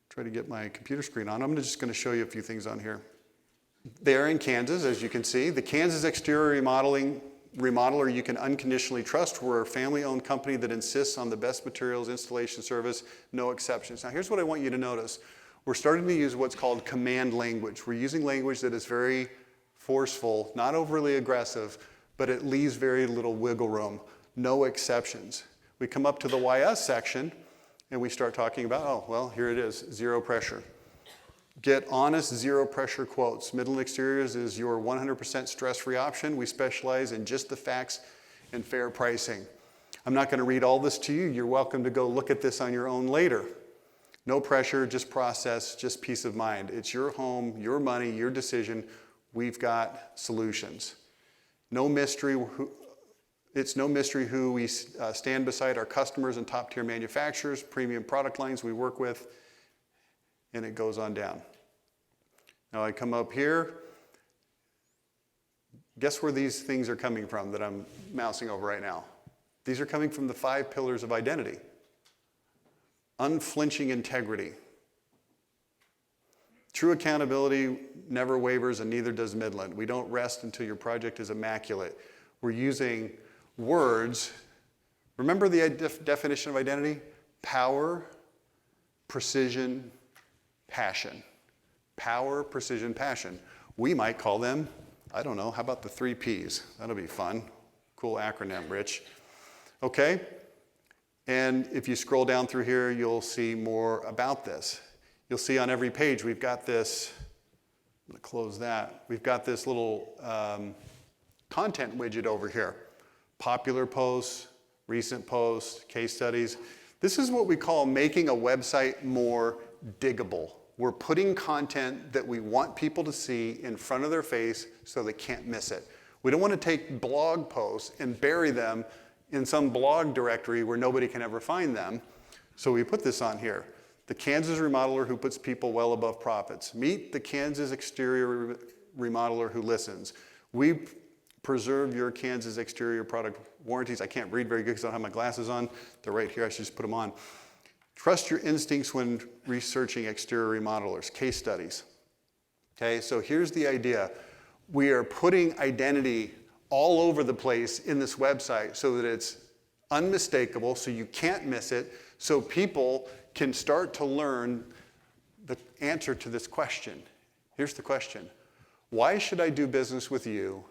try to get my computer screen on. I'm just going to show you a few things on here. They are in Kansas, as you can see. The Kansas Exterior Remodeler you can unconditionally trust. We're a family-owned company that insists on the best materials, installation service, no exceptions. Now, here's what I want you to notice. We're starting to use what's called command language. We're using language that is very forceful, not overly aggressive, but it leaves very little wiggle room, no exceptions. We come up to the YS section, and we start talking about, oh, well, here it is, zero pressure. Get honest, zero pressure quotes. Midland Exteriors is your 100% stress-free option. We specialize in just the facts and fair pricing. I'm not going to read all this to you. You're welcome to go look at this on your own later. No pressure, just process, just peace of mind. It's your home, your money, your decision. We've got solutions. No mystery. It's no mystery who we stand beside our customers and top-tier manufacturers, premium product lines we work with, and it goes on down. Now I come up here. Guess where these things are coming from that I'm mousing over right now? These are coming from the 5 pillars of identity. Unflinching integrity. True accountability never wavers, and neither does Midland. We don't rest until your project is immaculate. We're using words. Remember the definition of identity? Power, precision, passion. Power, precision, passion. We might call them, I don't know, how about the 3 Ps? That'll be fun. Cool acronym, Rich. Okay? And if you scroll down through here, you'll see more about this. You'll see on every page we've got this, I'm going to close that. We've got this little content widget over here. Popular posts, recent posts, case studies. This is what we call making a website more diggable. We're putting content that we want people to see in front of their face so they can't miss it. We don't want to take blog posts and bury them in some blog directory where nobody can ever find them. So we put this on here. The Kansas remodeler who puts people well above profits. Meet the Kansas exterior remodeler who listens. We preserve your Kansas exterior product warranties. I can't read very good because I don't have my glasses on. They're right here. I should just put them on. Trust your instincts when researching exterior remodelers. Case studies. Okay, so here's the idea. We are putting identity all over the place in this website so that it's unmistakable, so you can't miss it, so people can start to learn the answer to this question. Here's the question. Why should I do business with you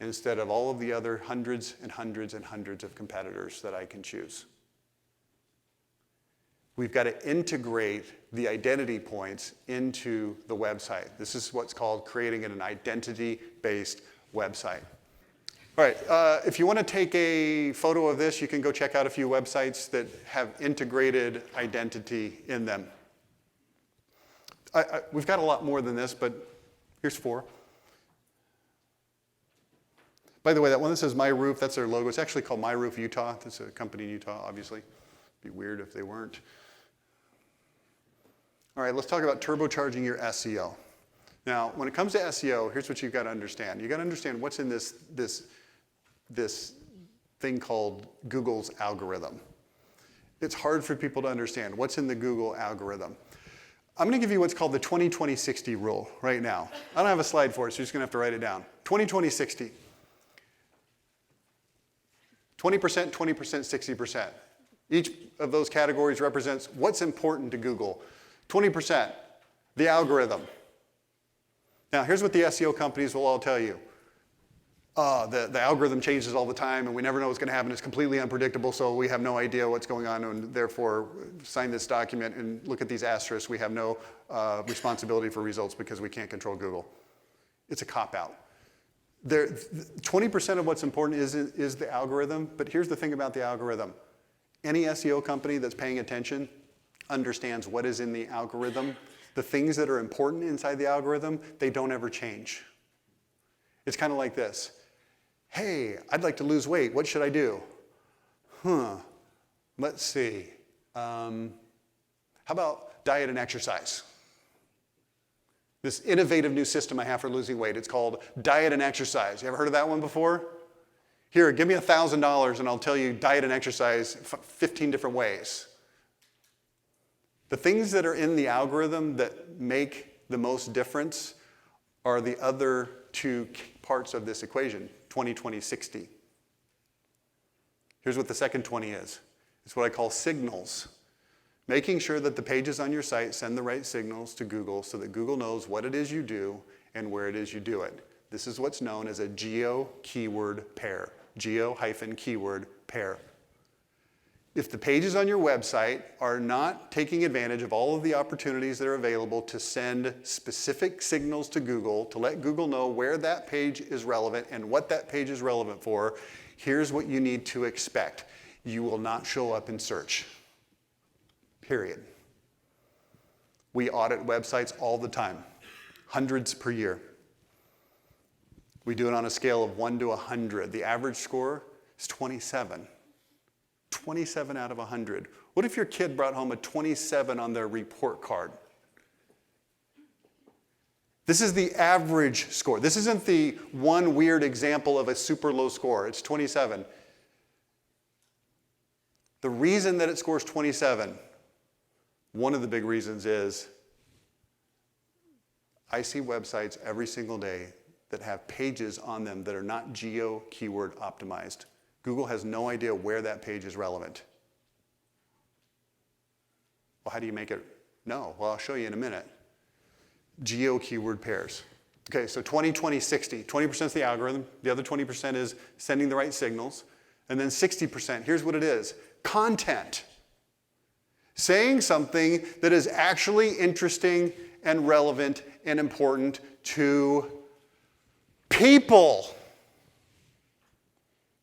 instead of all of the other hundreds and hundreds and hundreds of competitors that I can choose? We've got to integrate the identity points into the website. This is what's called creating an identity-based website. All right, if you want to take a photo of this, you can go check out a few websites that have integrated identity in them. We've got a lot more than this, but here's 4. By the way, that one that says My Roof, that's their logo. It's actually called My Roof Utah. It's a company in Utah, obviously. It'd be weird if they weren't. All right, let's talk about turbocharging your SEO. Now, when it comes to SEO, here's what you've got to understand. You've got to understand what's in this thing called Google's algorithm. It's hard for people to understand what's in the Google algorithm. I'm going to give you what's called the 20-20-60 rule right now. I don't have a slide for it, so you're just going to have to write it down. 20-20-60. 20%, 20%, 60%. Each of those categories represents what's important to Google. 20%, the algorithm. Now, here's what the SEO companies will all tell you. The algorithm changes all the time, and we never know what's going to happen. It's completely unpredictable, so we have no idea what's going on, and therefore, sign this document and look at these asterisks. We have no responsibility for results because we can't control Google. It's a cop-out. 20% of what's important is the algorithm, but here's the thing about the algorithm. Any SEO company that's paying attention understands what is in the algorithm. The things that are important inside the algorithm, they don't ever change. It's kind of like this. Hey, I'd like to lose weight. What should I do? Let's see. How about diet and exercise? This innovative new system I have for losing weight. It's called diet and exercise. You ever heard of that one before? Here, give me $1,000 and I'll tell you diet and exercise 15 different ways. The things that are in the algorithm that make the most difference are the other 2 parts of this equation, 20-20-60. Here's what the second 20 is. It's what I call signals. Making sure that the pages on your site send the right signals to Google so that Google knows what it is you do and where it is you do it. This is what's known as a geo-keyword pair. Geo-keyword pair. If the pages on your website are not taking advantage of all of the opportunities that are available to send specific signals to Google, to let Google know where that page is relevant and what that page is relevant for, here's what you need to expect. You will not show up in search. Period. We audit websites all the time, hundreds per year. We do it on a scale of 1 to 100. The average score is 27. 27 out of 100. What if your kid brought home a 27 on their report card? This is the average score. This isn't the one weird example of a super low score. It's 27. The reason that it scores 27, one of the big reasons is I see websites every single day that have pages on them that are not geo keyword optimized. Google has no idea where that page is relevant. Well, how do you make it know? Well, I'll show you in a minute. Geo keyword pairs. Okay, so 20, 20, 60. 20% is the algorithm. The other 20% is sending the right signals. And then 60%, here's what it is. Content. Saying something that is actually interesting and relevant and important to people.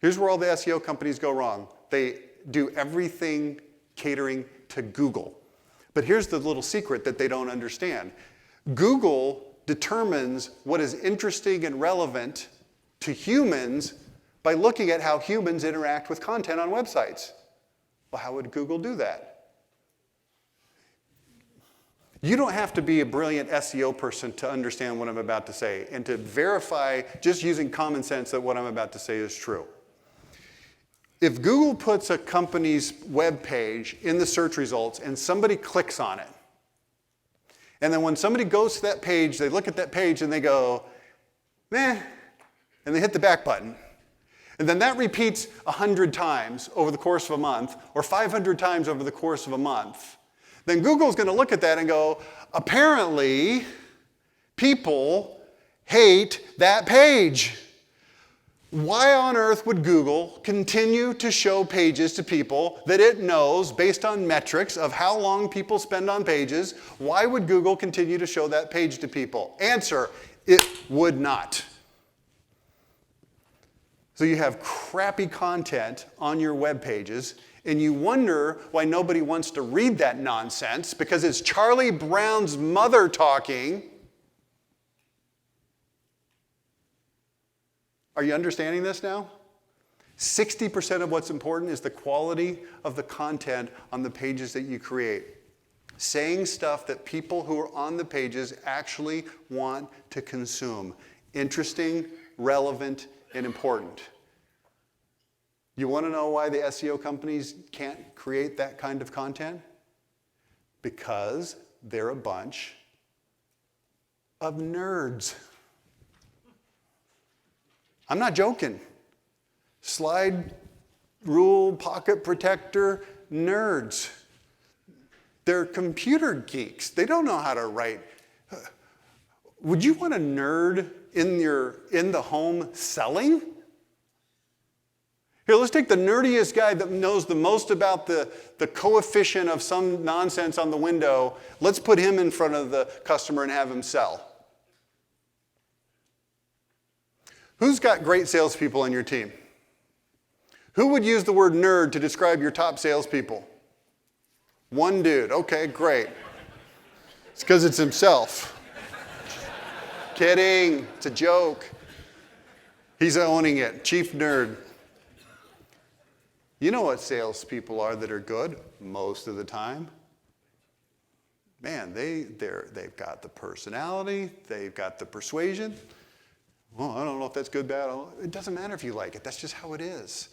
Here's where all the SEO companies go wrong. They do everything catering to Google. But here's the little secret that they don't understand. Google determines what is interesting and relevant to humans by looking at how humans interact with content on websites. Well, how would Google do that? You don't have to be a brilliant SEO person to understand what I'm about to say and to verify just using common sense that what I'm about to say is true. If Google puts a company's web page in the search results and somebody clicks on it, and then when somebody goes to that page, they look at that page and they go, meh, and they hit the back button. And then that repeats 100 times over the course of a month, or 500 times over the course of a month. Then Google's going to look at that and go, apparently, people hate that page. Why on earth would Google continue to show pages to people that it knows based on metrics of how long people spend on pages? Why would Google continue to show that page to people? Answer, it would not. So you have crappy content on your web pages, and you wonder why nobody wants to read that nonsense because it's Charlie Brown's mother talking. Are you understanding this now? 60% of what's important is the quality of the content on the pages that you create. Saying stuff that people who are on the pages actually want to consume. Interesting, relevant, and important. You want to know why the SEO companies can't create that kind of content? Because they're a bunch of nerds. I'm not joking. Slide rule, pocket protector, nerds. They're computer geeks. They don't know how to write. Would you want a nerd in the home selling? Here, let's take the nerdiest guy that knows the most about the coefficient of some nonsense on the window. Let's put him in front of the customer and have him sell. Who's got great salespeople on your team? Who would use the word nerd to describe your top salespeople? One dude. Okay, great. It's because it's himself. Kidding. It's a joke. He's owning it. Chief nerd. You know what salespeople are that are good most of the time? Man, they've got the personality. They've got the persuasion. Well, I don't know if that's good, bad. It doesn't matter if you like it. That's just how it is.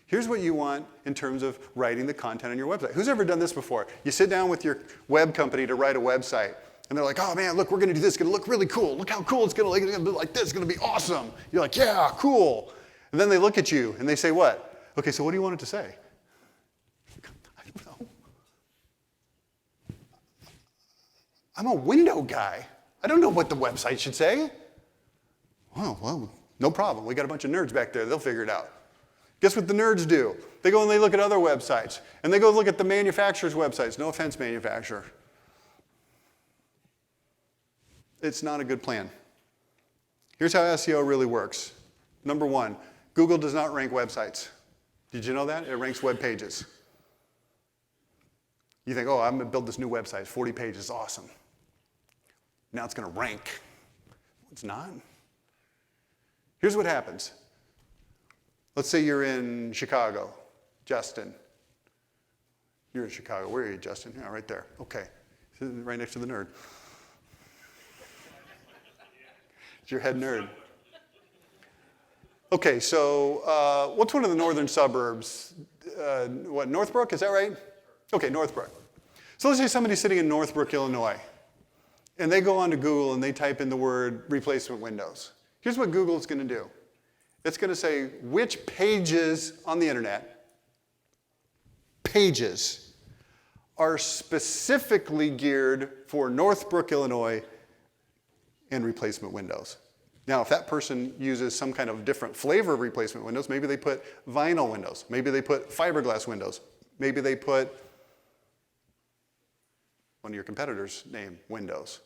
Here's what you want in terms of writing the content on your website. Who's ever done this before? You sit down with your web company to write a website, and they're like, oh man, look, we're going to do this. It's going to look really cool. Look how cool it's going to be like this. It's going to be awesome. You're like, yeah, cool. And then they look at you, and they say what? Okay, so what do you want it to say? I don't know. I'm a window guy. I don't know what the website should say. Oh, well, no problem. We got a bunch of nerds back there. They'll figure it out. Guess what the nerds do? They go and they look at other websites, and they go look at the manufacturer's websites. No offense, manufacturer. It's not a good plan. Here's how SEO really works. Number one, Google does not rank websites. Did you know that? It ranks web pages. You think, oh, I'm going to build this new website, 40 pages, awesome. Now it's going to rank. It's not. Here's what happens. Let's say you're in Chicago. Justin. You're in Chicago. Where are you, Justin? Yeah, right there. Okay. Right next to the nerd. It's your head nerd. Okay, so what's one of the northern suburbs? Northbrook, is that right? Okay, Northbrook. So let's say somebody's sitting in Northbrook, Illinois, and they go onto Google and they type in the word replacement windows. Here's what Google's going to do. It's going to say which pages on the internet, pages, are specifically geared for Northbrook, Illinois, and replacement windows. Now, if that person uses some kind of different flavor of replacement windows, maybe they put vinyl windows, maybe they put fiberglass windows, maybe they put one of your competitors' name, Windows.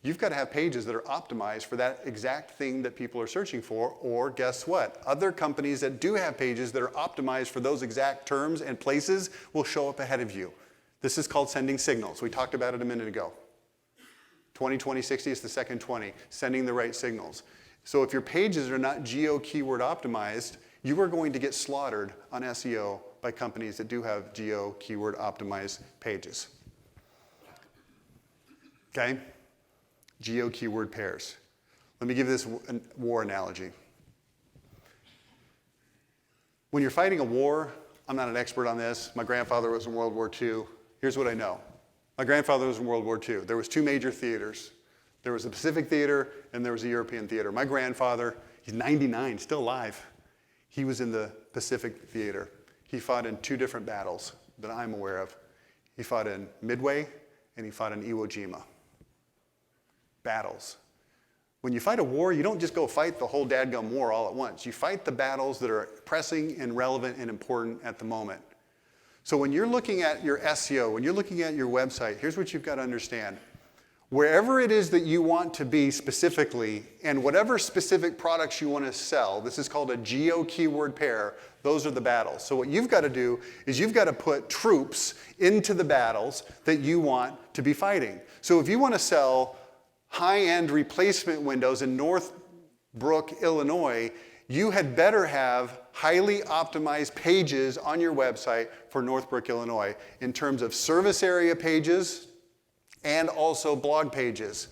You've got to have pages that are optimized for that exact thing that people are searching for, or guess what? Other companies that do have pages that are optimized for those exact terms and places will show up ahead of you. This is called sending signals. We talked about it a minute ago. 20, 20, 60 is the second 20, sending the right signals. So if your pages are not geo keyword optimized, you are going to get slaughtered on SEO by companies that do have geo keyword optimized pages. Okay? Geo keyword pairs. Let me give this a war analogy. When you're fighting a war, I'm not an expert on this. My grandfather was in World War II. Here's what I know. My grandfather was in World War II. There was two major theaters. There was the Pacific Theater and there was the European Theater. My grandfather, he's 99, still alive. He was in the Pacific Theater. He fought in two different battles that I'm aware of. He fought in Midway and he fought in Iwo Jima. Battles. When you fight a war, you don't just go fight the whole dadgum war all at once. You fight the battles that are pressing and relevant and important at the moment. So when you're looking at your SEO, when you're looking at your website, here's what you've got to understand. Wherever it is that you want to be specifically, and whatever specific products you want to sell, this is called a geo keyword pair, those are the battles. So what you've got to do is you've got to put troops into the battles that you want to be fighting. So if you want to sell high-end replacement windows in Northbrook, Illinois, you had better have highly optimized pages on your website for Northbrook, Illinois in terms of service area pages and also blog pages.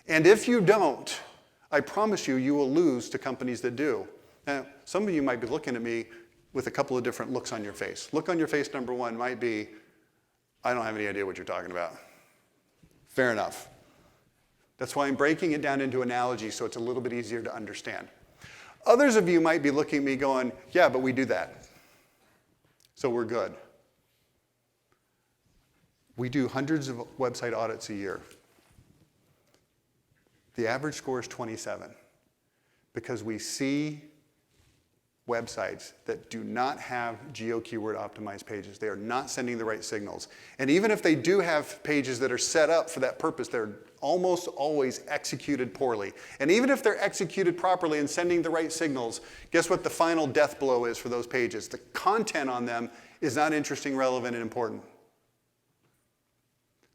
And if you don't, I promise you, you will lose to companies that do. Now, some of you might be looking at me with a couple of different looks on your face. Look on your face number one might be, I don't have any idea what you're talking about. Fair enough. That's why I'm breaking it down into analogies so it's a little bit easier to understand. Others of you might be looking at me going, yeah, but we do that. So we're good. We do hundreds of website audits a year. The average score is 27 because we see websites that do not have geo keyword optimized pages. They are not sending the right signals. And even if they do have pages that are set up for that purpose, they're almost always executed poorly. And even if they're executed properly and sending the right signals, guess what the final death blow is for those pages? The content on them is not interesting, relevant, and important.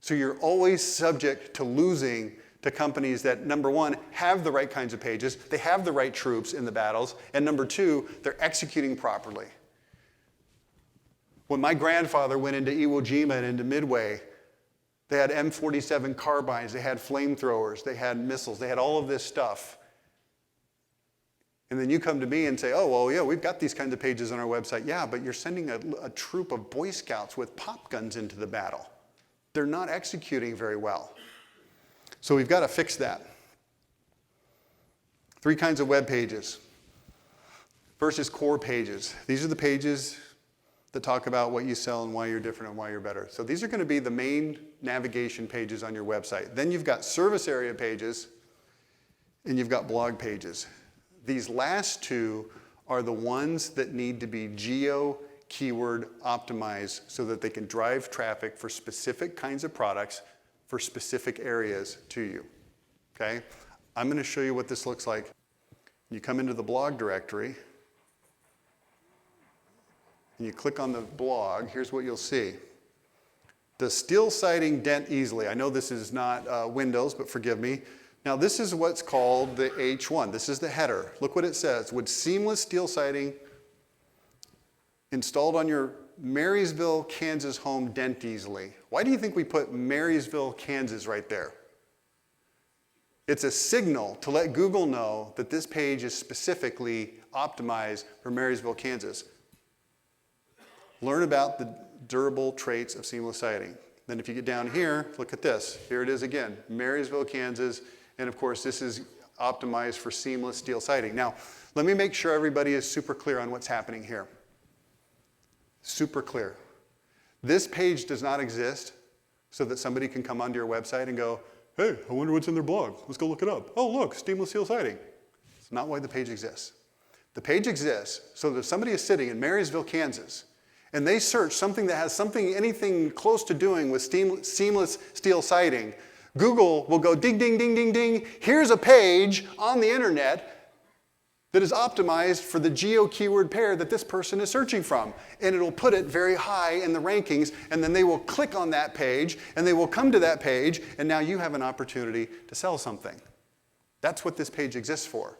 So you're always subject to losing to companies that, number one, have the right kinds of pages, they have the right troops in the battles, and number two, they're executing properly. When my grandfather went into Iwo Jima and into Midway, they had M47 carbines, they had flamethrowers, they had missiles, they had all of this stuff. And then you come to me and say, oh, well, yeah, we've got these kinds of pages on our website. Yeah, but you're sending a troop of Boy Scouts with pop guns into the battle. They're not executing very well. So we've got to fix that. 3 kinds of web pages. First is core pages. These are the pages that talk about what you sell and why you're different and why you're better. So these are going to be the main navigation pages on your website. Then you've got service area pages and you've got blog pages. These last two are the ones that need to be geo keyword optimized so that they can drive traffic for specific kinds of products for specific areas to you, okay? I'm gonna show you what this looks like. You come into the blog directory, and you click on the blog, here's what you'll see. Does steel siding dent easily? I know this is not Windows, but forgive me. Now this is what's called the H1. This is the header. Look what it says. Would seamless steel siding installed on your Marysville, Kansas home dent easily? Why do you think we put Marysville, Kansas right there? It's a signal to let Google know that this page is specifically optimized for Marysville, Kansas. Learn about the durable traits of seamless siding. Then if you get down here, look at this. Here it is again, Marysville, Kansas. And of course, this is optimized for seamless steel siding. Now, let me make sure everybody is super clear on what's happening here. Super clear. This page does not exist so that somebody can come onto your website and go, hey, I wonder what's in their blog. Let's go look it up. Oh, look, seamless steel siding. It's not why the page exists. The page exists so that if somebody is sitting in Marysville, Kansas, and they search something that has anything close to doing with seamless steel siding, Google will go ding, ding, ding, ding, ding. Here's a page on the internet that is optimized for the geo keyword pair that this person is searching from. And it'll put it very high in the rankings, and then they will click on that page, and they will come to that page, and now you have an opportunity to sell something. That's what this page exists for.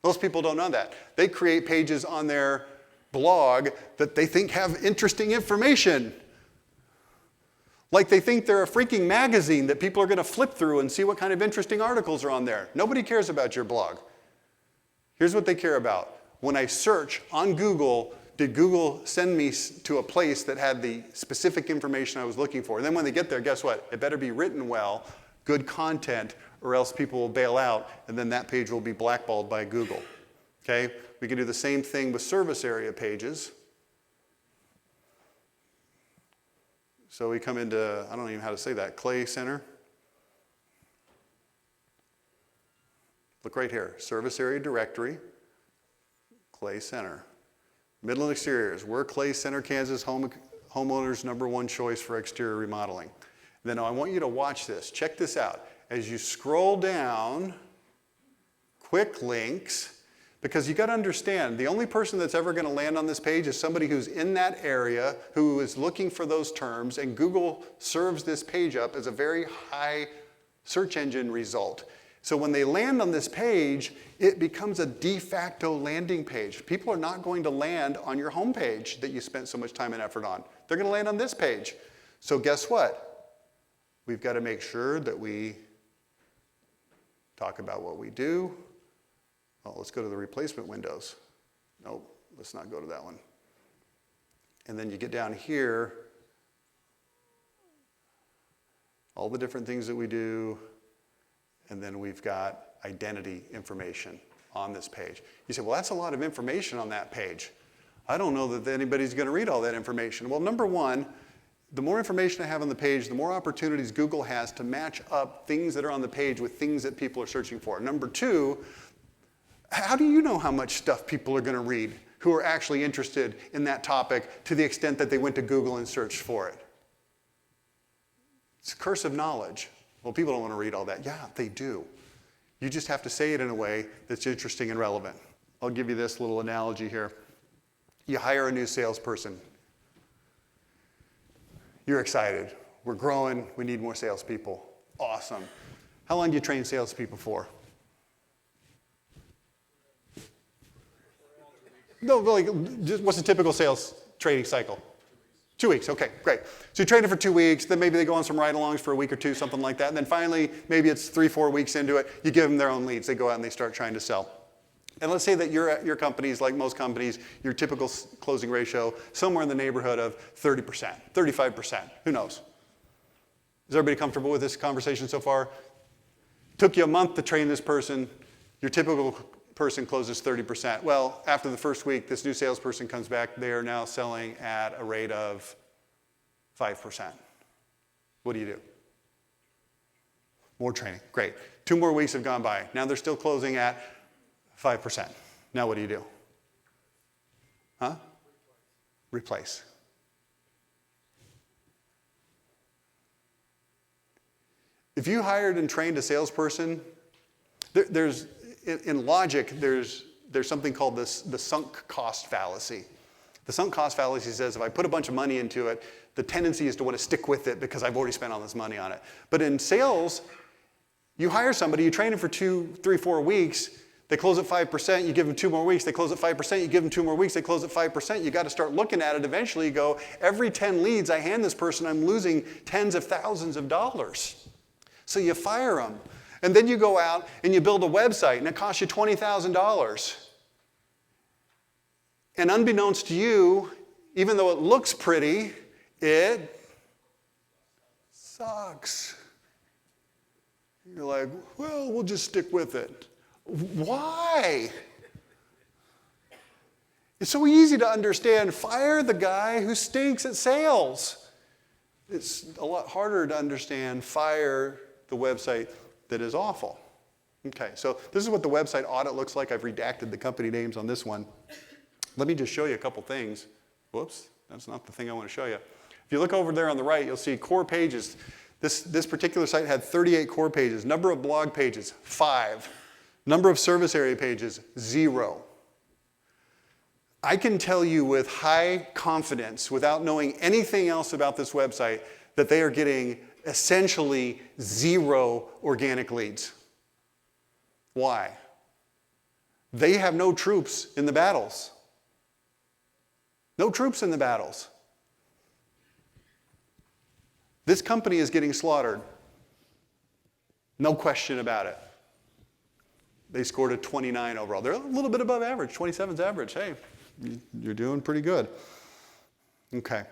Most people don't know that. They create pages on their blog that they think have interesting information. Like they think they're a freaking magazine that people are going to flip through and see what kind of interesting articles are on there. Nobody cares about your blog. Here's what they care about. When I search on Google, did Google send me to a place that had the specific information I was looking for? And then when they get there, guess what? It better be written well, good content, or else people will bail out, and then that page will be blackballed by Google. Okay? We can do the same thing with service area pages. So we come into, I don't even know how to say that, Clay Center. Look right here, service area directory, Clay Center. Midland Exteriors, we're Clay Center, Kansas homeowners' #1 choice for exterior remodeling. Then I want you to watch this. Check this out. As you scroll down, quick links, because you got to understand, the only person that's ever going to land on this page is somebody who's in that area, who is looking for those terms, and Google serves this page up as a very high search engine result. So when they land on this page, it becomes a de facto landing page. People are not going to land on your home page that you spent so much time and effort on. They're going to land on this page. So guess what? We've got to make sure that we talk about what we do. Oh, let's go to the replacement windows. Nope, let's not go to that one. And then you get down here, all the different things that we do, and then we've got identity information on this page. You say, well, that's a lot of information on that page. I don't know that anybody's going to read all that information. Well, number one, the more information I have on the page, the more opportunities Google has to match up things that are on the page with things that people are searching for. Number two, how do you know how much stuff people are going to read who are actually interested in that topic to the extent that they went to Google and searched for it? It's a curse of knowledge. Well, people don't want to read all that. Yeah, they do. You just have to say it in a way that's interesting and relevant. I'll give you this little analogy here. You hire a new salesperson. You're excited. We're growing. We need more salespeople. Awesome. How long do you train salespeople for? No, like, just what's the typical sales training cycle? 2 weeks, okay, great. So you train it for 2 weeks, then maybe they go on some ride-alongs for a week or two, something like that, and then finally, maybe it's 3-4 weeks into it, you give them their own leads. They go out and they start trying to sell. And let's say that your company's, like most companies, your typical closing ratio, somewhere in the neighborhood of 30%, 35%, who knows? Is everybody comfortable with this conversation so far? Took you a month to train this person, your typical person closes 30%. Well, after the first week, this new salesperson comes back, they are now selling at a rate of 5%. What do you do? More training, great. 2 more weeks have gone by. Now they're still closing at 5%. Now what do you do? Huh? Replace. If you hired and trained a salesperson, there's in logic, there's something called the sunk cost fallacy. The sunk cost fallacy says if I put a bunch of money into it, the tendency is to want to stick with it because I've already spent all this money on it. But in sales, you hire somebody, you train them for 2, 3, 4 weeks, they close at 5%, you give them 2 more weeks, they close at 5%, you give them 2 more weeks, they close at 5%. You got to start looking at it eventually. You go, every 10 leads I hand this person, I'm losing tens of thousands of dollars. So you fire them. And then you go out and you build a website and it costs you $20,000. And unbeknownst to you, even though it looks pretty, it sucks. You're like, well, we'll just stick with it. Why? It's so easy to understand. Fire the guy who stinks at sales. It's a lot harder to understand. Fire the website that is awful. Okay, so this is what the website audit looks like. I've redacted the company names on this one. Let me just show you a couple things. Whoops, that's not the thing I want to show you. If you look over there on the right, you'll see core pages. This particular site had 38 core pages. Number of blog pages, 5. Number of service area pages, 0. I can tell you with high confidence, without knowing anything else about this website, that they are getting essentially 0 organic leads. Why? They have no troops in the battles. No troops in the battles. This company is getting slaughtered. No question about it. They scored a 29 overall. They're a little bit above average. 27's average. Hey, you're doing pretty good. Okay.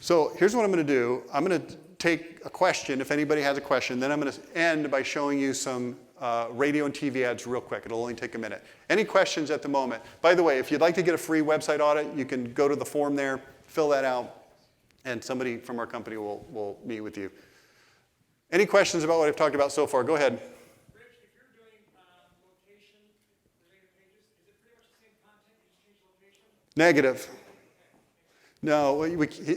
So here's what I'm going to do. I'm going to take a question, if anybody has a question. Then I'm going to end by showing you some radio and TV ads real quick. It'll only take a minute. Any questions at the moment? By the way, if you'd like to get a free website audit, you can go to the form there, fill that out, and somebody from our company will meet with you. Any questions about what I've talked about so far? Go ahead. Rich, if you're doing location-related pages, is it pretty much the same content, you just change location? Negative. No,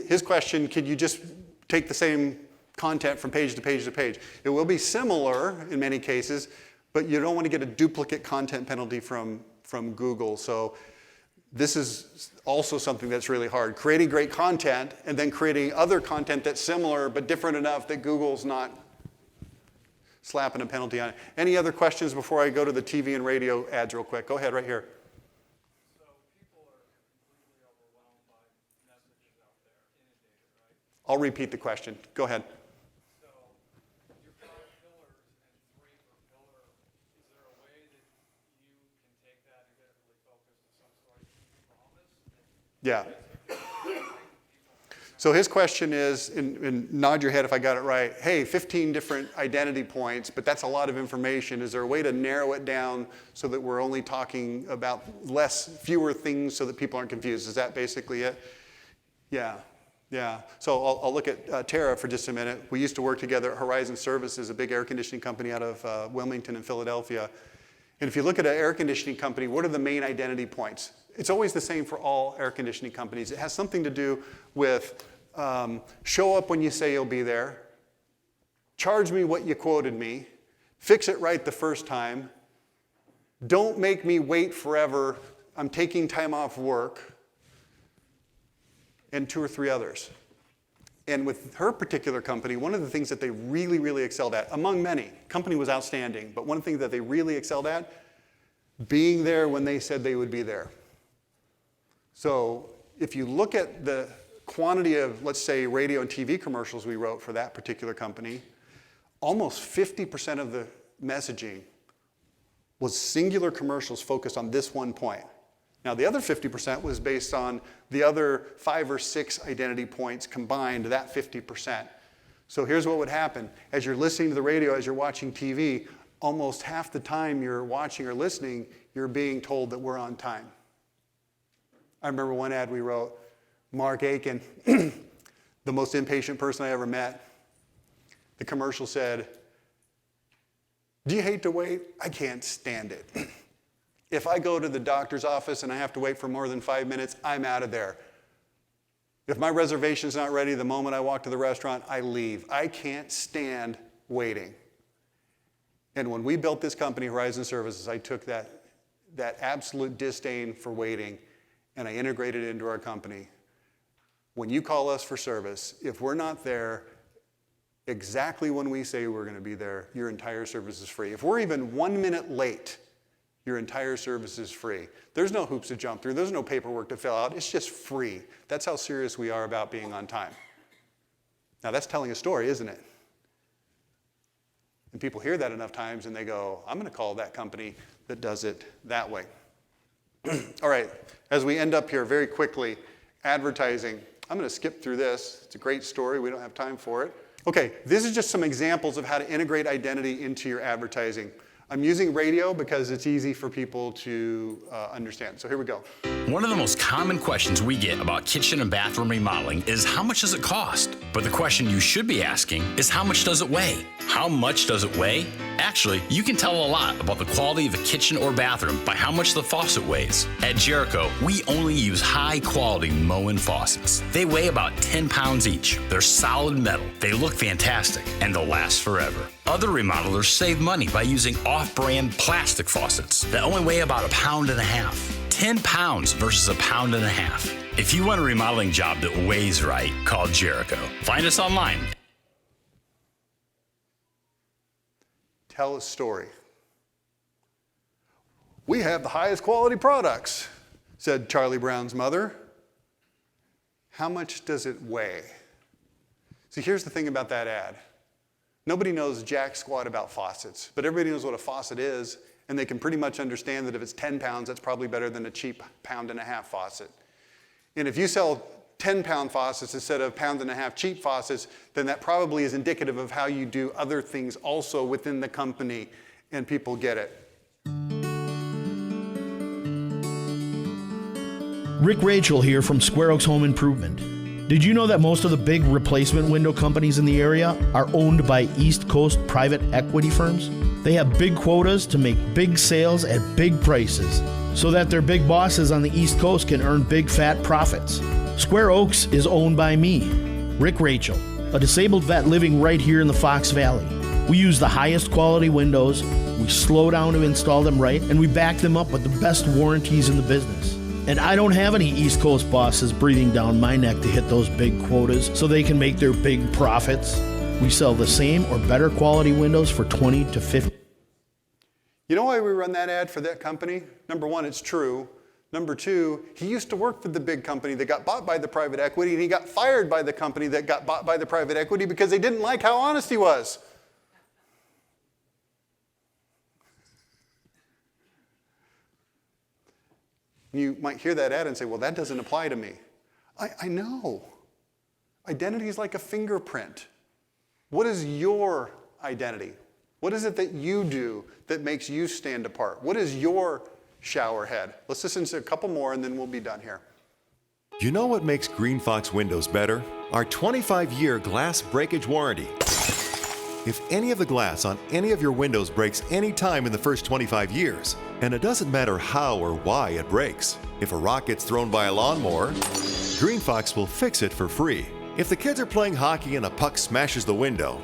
his question, could you just take the same content from page to page to page? It will be similar in many cases, but you don't want to get a duplicate content penalty from Google. So this is also something that's really hard. Creating great content and then creating other content that's similar but different enough that Google's not slapping a penalty on it. Any other questions before I go to the TV and radio ads real quick? Go ahead right here. So people are completely overwhelmed by messages out there, inundated, right? I'll repeat the question. Go ahead. So your 5 pillars and 3 per pillar, is there a way that you can take that and get it really focused to some sort of promise? Yeah. So his question is, and nod your head if I got it right, hey, 15 different identity points, but that's a lot of information. Is there a way to narrow it down so that we're only talking about fewer things so that people aren't confused? Is that basically it? Yeah. Yeah. So I'll look at Tara for just a minute. We used to work together at Horizon Services, a big air conditioning company out of Wilmington and Philadelphia. And if you look at an air conditioning company, what are the main identity points? It's always the same for all air conditioning companies. It has something to do with show up when you say you'll be there, charge me what you quoted me, fix it right the first time, don't make me wait forever, I'm taking time off work, and 2 or 3 others. And with her particular company, one of the things that they really, really excelled at, among many, company was outstanding, but one of the things that they really excelled at, being there when they said they would be there. So if you look at the quantity of, let's say, radio and TV commercials we wrote for that particular company, almost 50% of the messaging was singular commercials focused on this one point. Now, the other 50% was based on the other 5 or 6 identity points combined, that 50%. So here's what would happen. As you're listening to the radio, as you're watching TV, almost half the time you're watching or listening, you're being told that we're on time. I remember one ad we wrote, Mark Aiken, the most impatient person I ever met. The commercial said, do you hate to wait? I can't stand it. If I go to the doctor's office and I have to wait for more than 5 minutes, I'm out of there. If my reservation's not ready the moment I walk to the restaurant, I leave. I can't stand waiting. And when we built this company, Horizon Services, I took that absolute disdain for waiting and I integrated it into our company. When you call us for service, if we're not there exactly when we say we're going to be there, your entire service is free. If we're even 1 minute late, your entire service is free. There's no hoops to jump through. There's no paperwork to fill out. It's just free. That's how serious we are about being on time. Now that's telling a story, isn't it? And people hear that enough times and they go, I'm going to call that company that does it that way. All right, as we end up here very quickly, advertising. I'm going to skip through this. It's a great story. We don't have time for it. Okay, this is just some examples of how to integrate identity into your advertising. I'm using radio because it's easy for people to understand. So here we go. One of the most common questions we get about kitchen and bathroom remodeling is how much does it cost? But the question you should be asking is how much does it weigh? How much does it weigh? Actually, you can tell a lot about the quality of a kitchen or bathroom by how much the faucet weighs. At Jericho, we only use high-quality Moen faucets. They weigh about 10 pounds each. They're solid metal, they look fantastic, and they'll last forever. Other remodelers save money by using off-brand plastic faucets that only weigh about 1.5 pounds. 10 pounds versus 1.5 pounds. If you want a remodeling job that weighs right, call Jericho. Find us online. Tell a story. We have the highest quality products, said Charlie Brown's mother. How much does it weigh? See, here's the thing about that ad. Nobody knows jack squat about faucets, but everybody knows what a faucet is, and they can pretty much understand that if it's 10 pounds, that's probably better than a cheap 1.5 pound faucet. And if you sell 10-pound faucets instead of 1.5 pound cheap faucets, then that probably is indicative of how you do other things also within the company, and people get it. Rick Rachel here from Square Oaks Home Improvement. Did you know that most of the big replacement window companies in the area are owned by East Coast private equity firms? They have big quotas to make big sales at big prices so that their big bosses on the East Coast can earn big fat profits. Square Oaks is owned by me, Rick Rachel, a disabled vet living right here in the Fox Valley. We use the highest quality windows, we slow down to install them right, and we back them up with the best warranties in the business. And I don't have any East Coast bosses breathing down my neck to hit those big quotas so they can make their big profits. We sell the same or better quality windows for $20 to $50. You know why we run that ad for that company? Number one, it's true. Number two, he used to work for the big company that got bought by the private equity, and he got fired by the company that got bought by the private equity because they didn't like how honest he was. You might hear that ad and say, well, that doesn't apply to me. I know. Identity is like a fingerprint. What is your identity? What is it that you do that makes you stand apart? What is your shower head? Let's listen to a couple more and then we'll be done here. You know what makes Green Fox windows better? Our 25-year glass breakage warranty. If any of the glass on any of your windows breaks any time in the first 25 years, and it doesn't matter how or why it breaks, if a rock gets thrown by a lawnmower, Green Fox will fix it for free. If the kids are playing hockey and a puck smashes the window,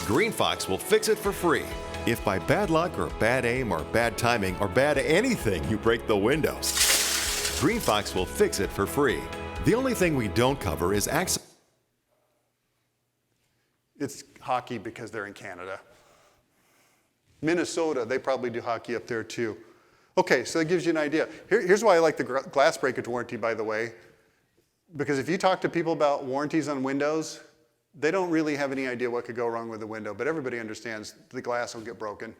Green Fox will fix it for free. If by bad luck or bad aim or bad timing or bad anything you break the windows, Green Fox will fix it for free. The only thing we don't cover is accident. It's hockey because they're in Canada. Minnesota, they probably do hockey up there too. Okay, so that gives you an idea. Here's why I like the glass breakage warranty, by the way. Because if you talk to people about warranties on windows, they don't really have any idea what could go wrong with the window, but everybody understands the glass will get broken.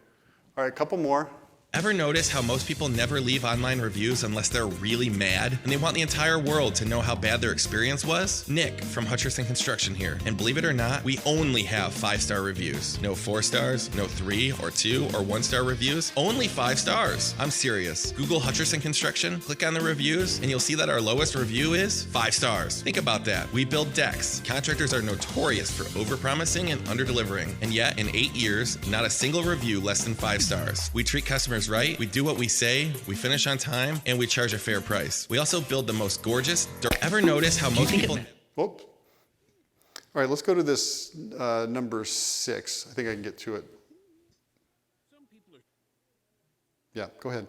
All right, a couple more. Ever notice how most people never leave online reviews unless they're really mad and they want the entire world to know how bad their experience was? Nick from Hutcherson Construction here, and believe it or not, we only have 5-star reviews. No 4 stars, no 3 or 2 or 1-star reviews, only 5 stars. I'm serious. Google Hutcherson Construction, click on the reviews, and you'll see that our lowest review is 5 stars. Think about that. We build decks. Contractors are notorious for overpromising and underdelivering, and yet in 8 years, not a single review less than 5 stars. We treat customers Partners right. We do what we say, we finish on time, and we charge a fair price. We also build the most gorgeous. Ever notice how most people... Whoop. All right, let's go to this number 6. I think I can get to it. Yeah, go ahead.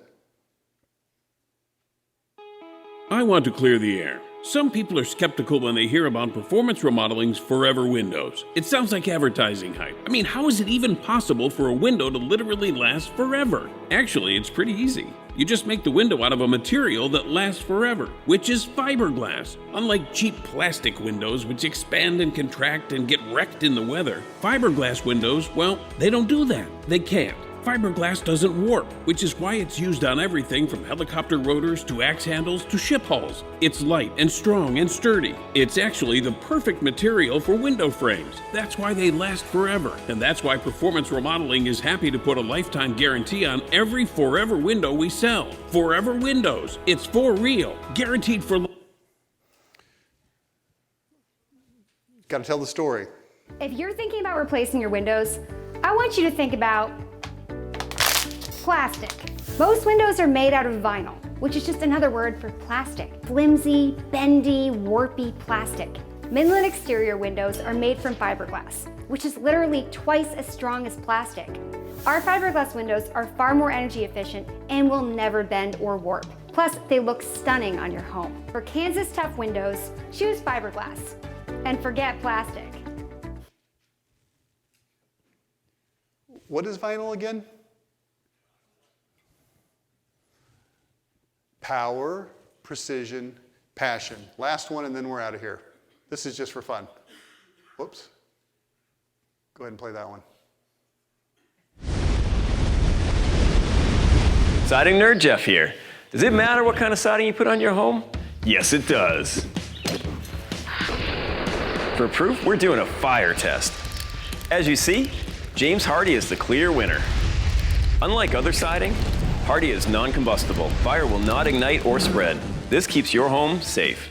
I want to clear the air. Some people are skeptical when they hear about Performance Remodeling's Forever Windows. It sounds like advertising hype. I mean, how is it even possible for a window to literally last forever? Actually, it's pretty easy. You just make the window out of a material that lasts forever, which is fiberglass. Unlike cheap plastic windows, which expand and contract and get wrecked in the weather, fiberglass windows, well, they don't do that. They can't. Fiberglass doesn't warp, which is why it's used on everything from helicopter rotors to axe handles to ship hulls. It's light and strong and sturdy. It's actually the perfect material for window frames. That's why they last forever. And that's why Performance Remodeling is happy to put a lifetime guarantee on every Forever window we sell. Forever Windows. It's for real. Guaranteed for... Got to tell the story. If you're thinking about replacing your windows, I want you to think about plastic. Most windows are made out of vinyl, which is just another word for plastic. Flimsy, bendy, warpy plastic. Midland exterior windows are made from fiberglass, which is literally twice as strong as plastic. Our fiberglass windows are far more energy efficient and will never bend or warp. Plus, they look stunning on your home. For Kansas Tough windows, choose fiberglass and forget plastic. What is vinyl again? Power, precision, passion. Last one, and then we're out of here. This is just for fun. Whoops. Go ahead and play that one. Siding nerd Jeff here. Does it matter what kind of siding you put on your home? Yes, it does. For proof, we're doing a fire test. As you see, James Hardy is the clear winner. Unlike other siding, Hardy is non-combustible. Fire will not ignite or spread. This keeps your home safe.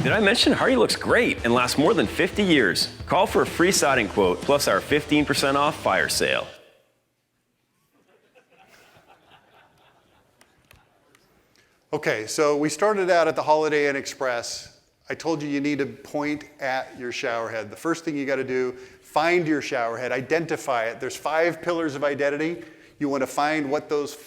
Did I mention Hardy looks great and lasts more than 50 years? Call for a free siding quote plus our 15% off fire sale. Okay, so we started out at the Holiday Inn Express. I told you need to point at your shower head. The first thing you got to do, find your shower head, identify it. There's 5 pillars of identity. You want to find what those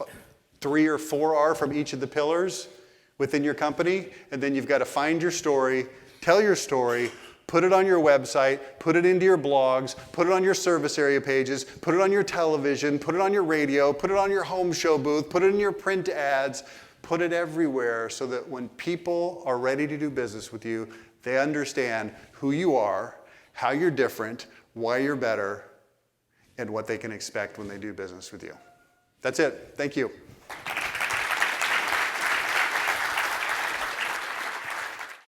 3 or 4 are from each of the pillars within your company, and then you've got to find your story, tell your story, put it on your website, put it into your blogs, put it on your service area pages, put it on your television, put it on your radio, put it on your home show booth, put it in your print ads, put it everywhere so that when people are ready to do business with you, they understand who you are, how you're different, why you're better, and what they can expect when they do business with you. That's it. Thank you.